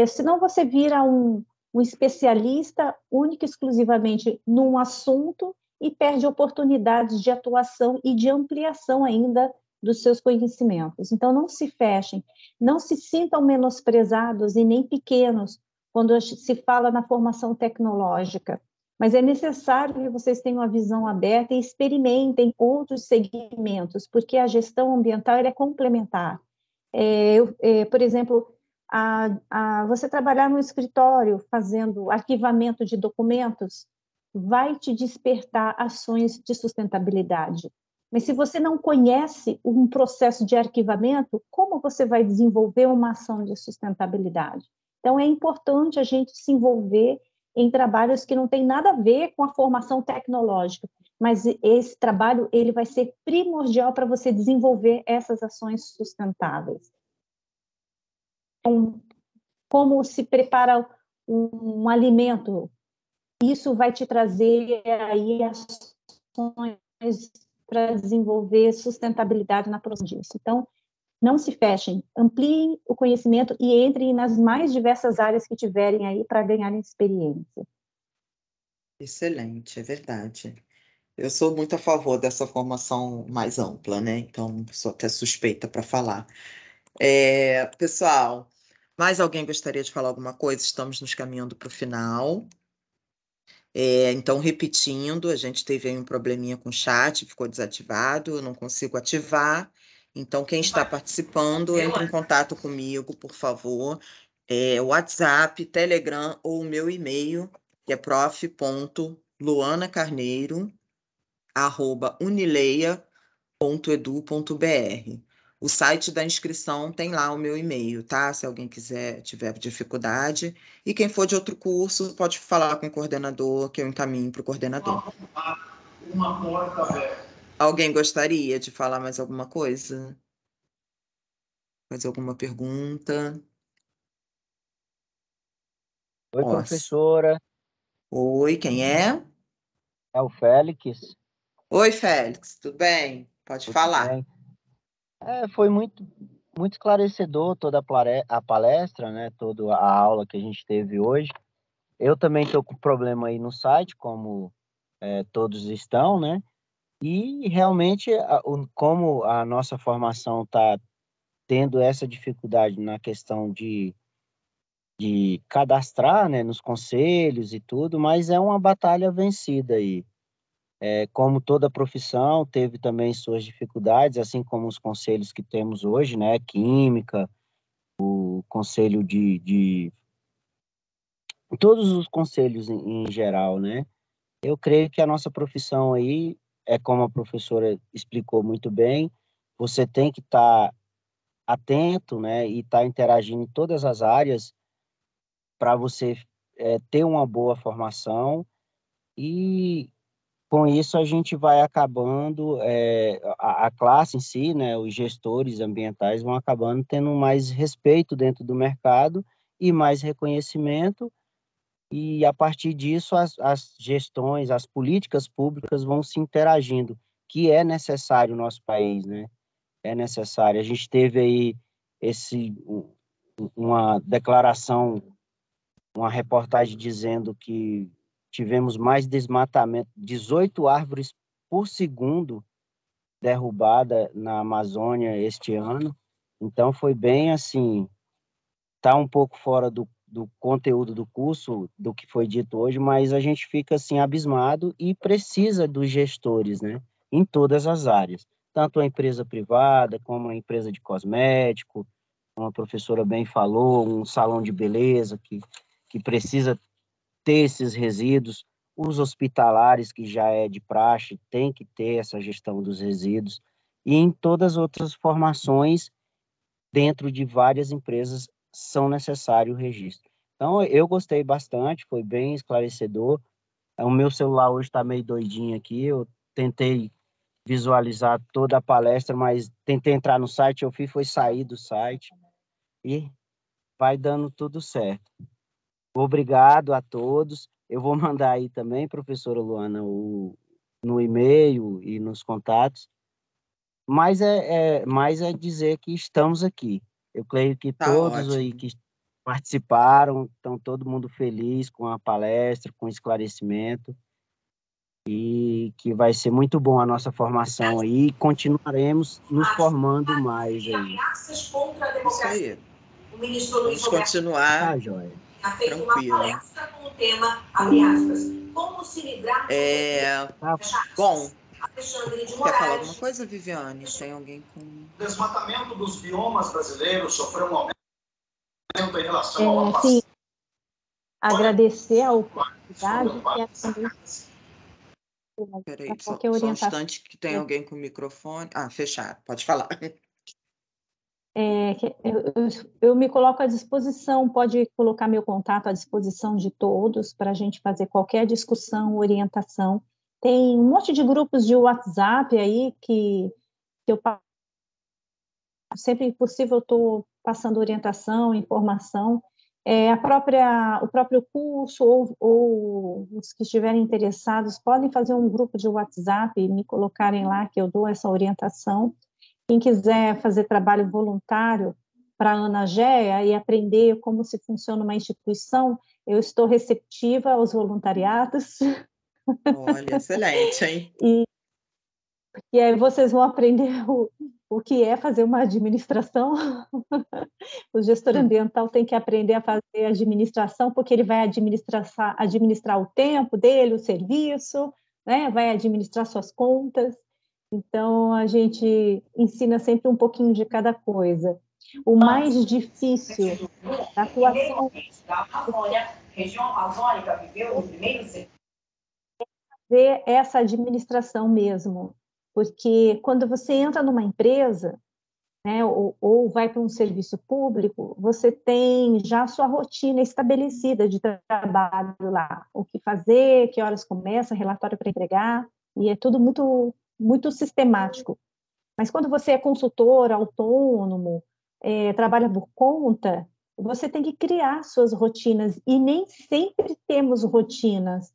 Senão você vira um especialista única e exclusivamente num assunto e perde oportunidades de atuação e de ampliação ainda dos seus conhecimentos. Então, não se fechem, não se sintam menosprezados e nem pequenos quando se fala na formação tecnológica, mas é necessário que vocês tenham uma visão aberta e experimentem outros segmentos, porque a gestão ambiental é complementar. Por exemplo, você trabalhar no escritório fazendo arquivamento de documentos vai te despertar ações de sustentabilidade. Mas se você não conhece um processo de arquivamento, como você vai desenvolver uma ação de sustentabilidade? Então, é importante a gente se envolver em trabalhos que não tem nada a ver com a formação tecnológica, mas esse trabalho ele vai ser primordial para você desenvolver essas ações sustentáveis. Então, como se prepara um alimento, isso vai te trazer aí ações para desenvolver sustentabilidade na produção disso. Então, não se fechem, ampliem o conhecimento e entrem nas mais diversas áreas que tiverem aí para ganharem experiência. Excelente, é verdade. Eu sou muito a favor dessa formação mais ampla, né? Então, sou até suspeita para falar. Pessoal, mais alguém gostaria de falar alguma coisa? Estamos nos caminhando para o final. Então, repetindo, a gente teve aí um probleminha com o chat, ficou desativado, eu não consigo ativar. Então, quem está participando, entre em contato comigo, por favor. WhatsApp, Telegram ou o meu e-mail, que é prof.luanacarneiro@unileia.edu.br. O site da inscrição tem lá o meu e-mail, tá? Se alguém tiver dificuldade. E quem for de outro curso, pode falar com o coordenador, que eu encaminho para o coordenador. Uma porta aberta. Alguém gostaria de falar mais alguma coisa? Mais alguma pergunta? Oi, professora. Oi, quem é? É o Félix. Oi, Félix, tudo bem? Pode falar. Bem. Foi muito esclarecedor toda a palestra, né? Toda a aula que a gente teve hoje. Eu também estou com problema aí no site, como todos estão, né? E realmente, como a nossa formação está tendo essa dificuldade na questão de cadastrar, né, nos conselhos e tudo, mas é uma batalha vencida aí. Como toda profissão, teve também suas dificuldades, assim como os conselhos que temos hoje, né? Química, o conselho todos os conselhos em geral, né? Eu creio que a nossa profissão aí, como a professora explicou muito bem, você tem que estar atento, né? E estar interagindo em todas as áreas para você ter uma boa formação e com isso, a gente vai acabando, a classe em si, né, os gestores ambientais vão acabando tendo mais respeito dentro do mercado e mais reconhecimento e a partir disso as gestões, as políticas públicas vão se interagindo, que é necessário no nosso país, né? É necessário. A gente teve aí uma declaração, uma reportagem dizendo que tivemos mais desmatamento, 18 árvores por segundo derrubada na Amazônia este ano. Então foi bem assim, tá um pouco fora do conteúdo do curso, do que foi dito hoje, mas a gente fica assim abismado e precisa dos gestores, né? Em todas as áreas, tanto a empresa privada como a empresa de cosmético, como a professora bem falou, um salão de beleza que precisa ter esses resíduos, os hospitalares, que já é de praxe, tem que ter essa gestão dos resíduos, e em todas as outras formações, dentro de várias empresas, são necessários o registro. Então, eu gostei bastante, foi bem esclarecedor. O meu celular hoje está meio doidinho aqui, eu tentei visualizar toda a palestra, mas tentei entrar no site, eu fiz foi sair do site, e vai dando tudo certo. Obrigado a todos. Eu vou mandar aí também, professora Luana, no e-mail e nos contatos, mas é dizer que estamos aqui. Eu creio que Tá todos aí ótimo. que participaram, estão todo mundo feliz com a palestra, com o esclarecimento, e que vai ser muito bom a nossa formação aí, e continuaremos nos formando mais aí. Isso aí. Vamos continuar Tá, joia. tranquilo. Tá. Bom, quer falar alguma coisa, Viviane? Tem alguém com... O desmatamento dos biomas brasileiros sofreu um aumento em relação ao ano Sim, passado. agradecer a oportunidade e Peraí, só qualquer um orientação. instante que tem alguém com o microfone. Ah, fechar, pode falar. Eu me coloco à disposição, pode colocar meu contato à disposição de todos para a gente fazer qualquer discussão, orientação. Tem um monte de grupos de WhatsApp aí que eu sempre que possível estou passando orientação, informação. O próprio curso ou os que estiverem interessados podem fazer um grupo de WhatsApp e me colocarem lá que eu dou essa orientação. Quem quiser fazer trabalho voluntário para a Anagea e aprender como se funciona uma instituição, eu estou receptiva aos voluntariados. Olha, excelente, hein? E aí vocês vão aprender o que é fazer uma administração. O gestor ambiental tem que aprender a fazer administração, porque ele vai administrar o tempo dele, o serviço, né? Vai administrar suas contas. Então, a gente ensina sempre um pouquinho de cada coisa. O mais difícil da atuação da Amazônia, região amazônica, viveu no primeiro século. É essa administração mesmo, porque quando você entra numa empresa, né, ou vai para um serviço público, você tem já a sua rotina estabelecida de trabalho lá, o que fazer, que horas começa, relatório para entregar, e é tudo muito, muito sistemático. Mas quando você é consultor, autônomo, trabalha por conta, você tem que criar suas rotinas, e nem sempre temos rotinas,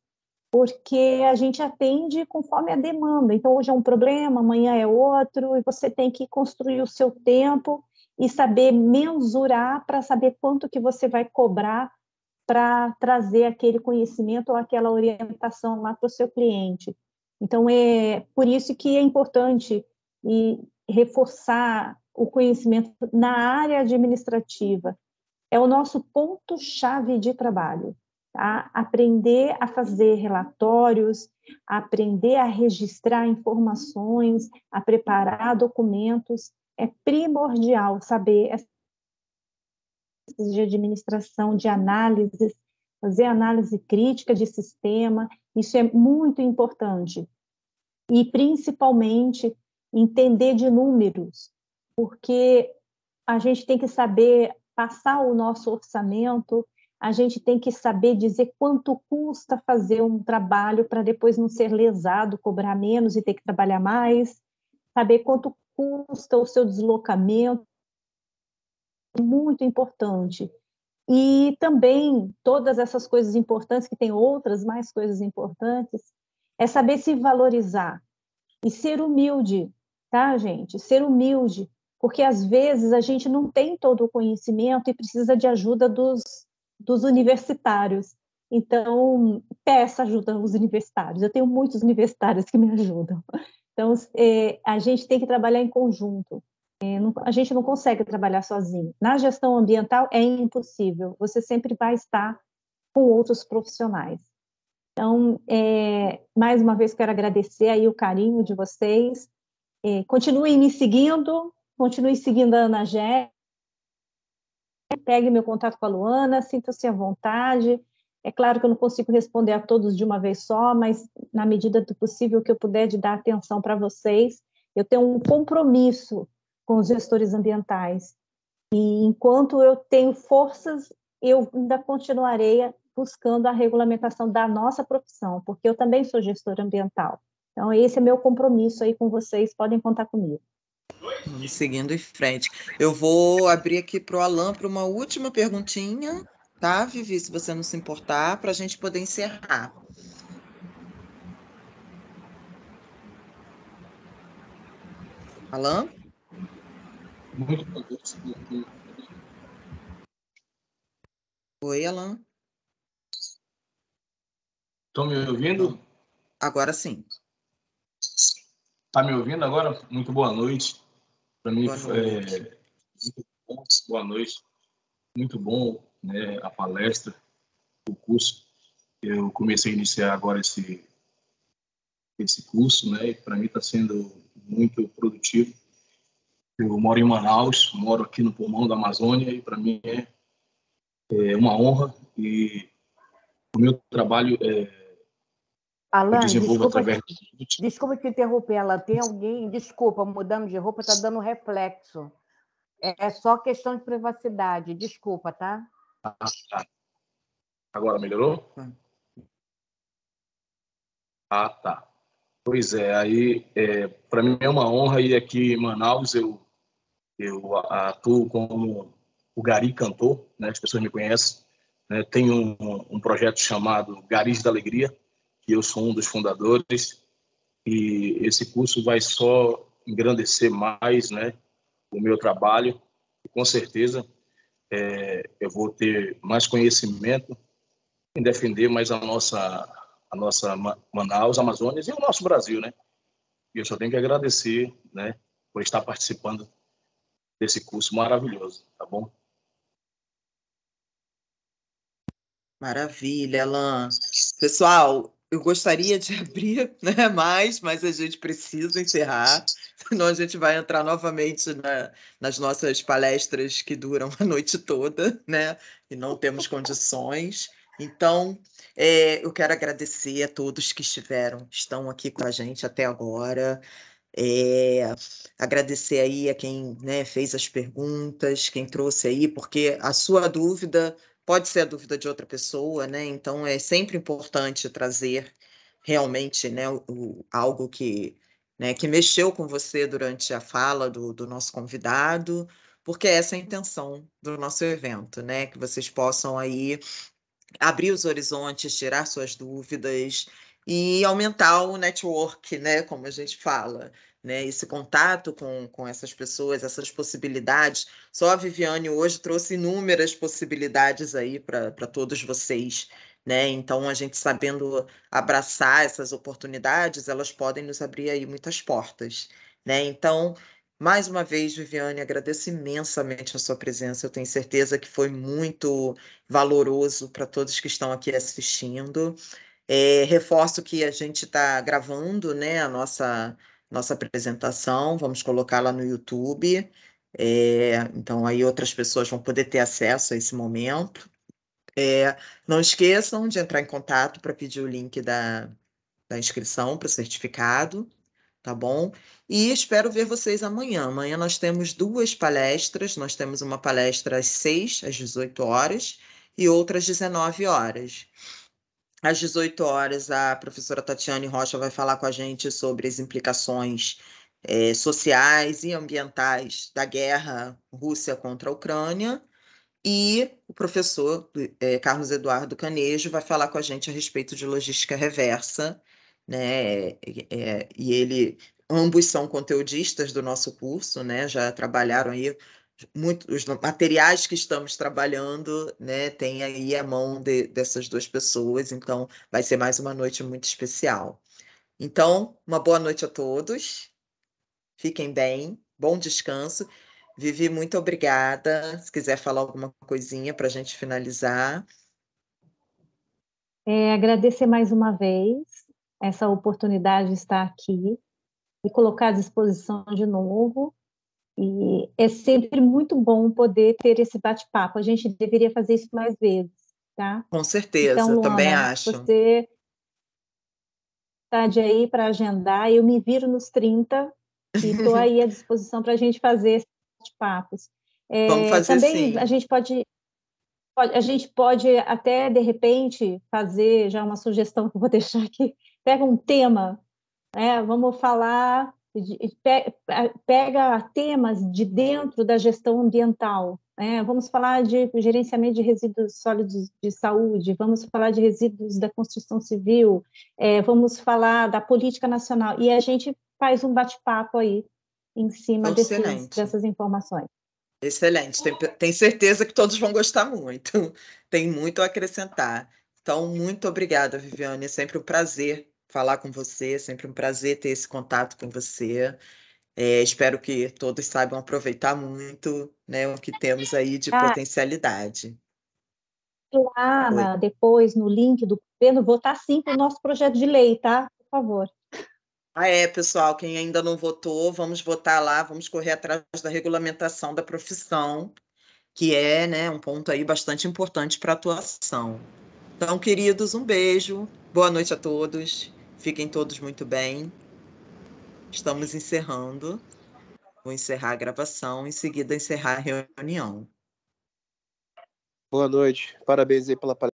porque a gente atende conforme a demanda. Então, hoje é um problema, amanhã é outro, e você tem que construir o seu tempo e saber mensurar para saber quanto que você vai cobrar para trazer aquele conhecimento ou aquela orientação lá para o seu cliente. Então, é por isso que é importante reforçar o conhecimento na área administrativa. É o nosso ponto-chave de trabalho. Tá? Aprender a fazer relatórios, aprender a registrar informações, a preparar documentos, é primordial saber de administração, de análise, fazer análise crítica de sistema, isso é muito importante. E, principalmente, entender de números, porque a gente tem que saber passar o nosso orçamento, a gente tem que saber dizer quanto custa fazer um trabalho para depois não ser lesado, cobrar menos e ter que trabalhar mais, saber quanto custa o seu deslocamento, muito importante. E também todas essas coisas importantes, que tem outras mais coisas importantes, é saber se valorizar e ser humilde, tá, gente? Ser humilde, porque às vezes a gente não tem todo o conhecimento e precisa de ajuda dos universitários. Então, peça ajuda aos universitários. Eu tenho muitos universitários que me ajudam. Então, a gente tem que trabalhar em conjunto. A gente não consegue trabalhar sozinho. Na gestão ambiental é impossível. Você sempre vai estar com outros profissionais. Então, mais uma vez, quero agradecer aí o carinho de vocês. Continuem me seguindo, continuem seguindo a Ana Gé. Pegue meu contato com a Luana, sinta-se à vontade. É claro que eu não consigo responder a todos de uma vez só, mas na medida do possível que eu puder de dar atenção para vocês, eu tenho um compromisso com os gestores ambientais. E enquanto eu tenho forças, eu ainda continuarei buscando a regulamentação da nossa profissão, porque eu também sou gestora ambiental. Então, esse é meu compromisso aí com vocês, podem contar comigo. Vamos seguindo em frente. Eu vou abrir aqui para o Alan para uma última perguntinha, tá, Vivi? Se você não se importar, para a gente poder encerrar. Alan? Muito boa noite. Oi, Alan. Estão me ouvindo? Agora sim. Está me ouvindo agora? Muito boa noite. Para mim, boa noite. Muito bom. Boa noite. Muito bom, né, a palestra, o curso. Eu comecei a iniciar agora esse curso, né? E para mim está sendo muito produtivo. Eu moro em Manaus, moro aqui no pulmão da Amazônia e para mim é uma honra e o meu trabalho Alan, através desculpa te interromper, ela tem alguém, desculpa, mudando de roupa, está dando reflexo. É só questão de privacidade, desculpa, tá? Tá. Agora melhorou? Ah, tá. Pois é, aí para mim é uma honra ir aqui em Manaus, eu atuo como o Gari Cantor, né? As pessoas me conhecem, né? Tenho um projeto chamado Garis da Alegria, que eu sou um dos fundadores, e esse curso vai só engrandecer mais, né, o meu trabalho, e com certeza eu vou ter mais conhecimento em defender mais a nossa Manaus, Amazônia e o nosso Brasil, né? E eu só tenho que agradecer, né, por estar participando desse curso maravilhoso, tá bom? Maravilha, Alan. Pessoal, eu gostaria de abrir, né, mas a gente precisa encerrar, senão a gente vai entrar novamente nas nossas palestras que duram a noite toda, né, e não temos condições. Então, eu quero agradecer a todos que estão aqui com a gente até agora. Agradecer aí a quem, né, fez as perguntas, quem trouxe aí, porque a sua dúvida pode ser a dúvida de outra pessoa, né? Então é sempre importante trazer realmente, né, algo que, né, que mexeu com você durante a fala do nosso convidado, porque essa é a intenção do nosso evento, né? Que vocês possam aí abrir os horizontes, tirar suas dúvidas e aumentar o network, né, como a gente fala, né, esse contato com essas pessoas, essas possibilidades. Só a Viviane hoje trouxe inúmeras possibilidades aí para todos vocês, né? Então, a gente sabendo abraçar essas oportunidades, elas podem nos abrir aí muitas portas, né? Então, mais uma vez, Viviane, agradeço imensamente a sua presença. Eu tenho certeza que foi muito valoroso para todos que estão aqui assistindo. Reforço que a gente está gravando, né, a nossa apresentação, vamos colocá-la no YouTube. Então, aí outras pessoas vão poder ter acesso a esse momento. Não esqueçam de entrar em contato para pedir o link da inscrição para o certificado, tá bom? E espero ver vocês amanhã. Amanhã nós temos 2 palestras. Nós temos uma palestra às 6, às 18 horas, e outra às 19 horas. Às 18 horas, a professora Tatiane Rocha vai falar com a gente sobre as implicações sociais e ambientais da guerra Rússia contra a Ucrânia. E o professor Carlos Eduardo Canejo vai falar com a gente a respeito de logística reversa, né? E ambos são conteudistas do nosso curso, né? Já trabalharam aí os materiais que estamos trabalhando, né? Tem aí a mão dessas duas pessoas, então vai ser mais uma noite muito especial. Então, uma boa noite a todos. Fiquem bem, bom descanso. Vivi, muito obrigada. Se quiser falar alguma coisinha para a gente finalizar. Agradecer mais uma vez essa oportunidade de estar aqui e colocar à disposição de novo. E é sempre muito bom poder ter esse bate-papo. A gente deveria fazer isso mais vezes, tá? Com certeza, então, Luana, também acho. Você está aí para agendar, eu me viro nos 30 e estou aí à disposição para a gente fazer esses bate-papos. Vamos fazer também sim. A gente pode até, de repente, fazer já uma sugestão que eu vou deixar aqui. Pega um tema, vamos falar, pega temas de dentro da gestão ambiental. Vamos falar de gerenciamento de resíduos sólidos de saúde, vamos falar de resíduos da construção civil, vamos falar da política nacional, e a gente faz um bate-papo aí em cima dessas informações. Excelente, tenho certeza que todos vão gostar muito, tem muito a acrescentar. Então, muito obrigada, Viviane, é sempre um prazer falar com você, é sempre um prazer ter esse contato com você. Espero que todos saibam aproveitar muito, né, o que temos aí de potencialidade. Lá, depois, no link do governo, votar sim para o nosso projeto de lei, tá? Por favor. Pessoal, quem ainda não votou, vamos votar lá, vamos correr atrás da regulamentação da profissão, que é, né, um ponto aí bastante importante para a atuação. Então, queridos, um beijo, boa noite a todos, fiquem todos muito bem. Estamos encerrando, vou encerrar a gravação, em seguida encerrar a reunião. Boa noite, parabéns aí pela palestra.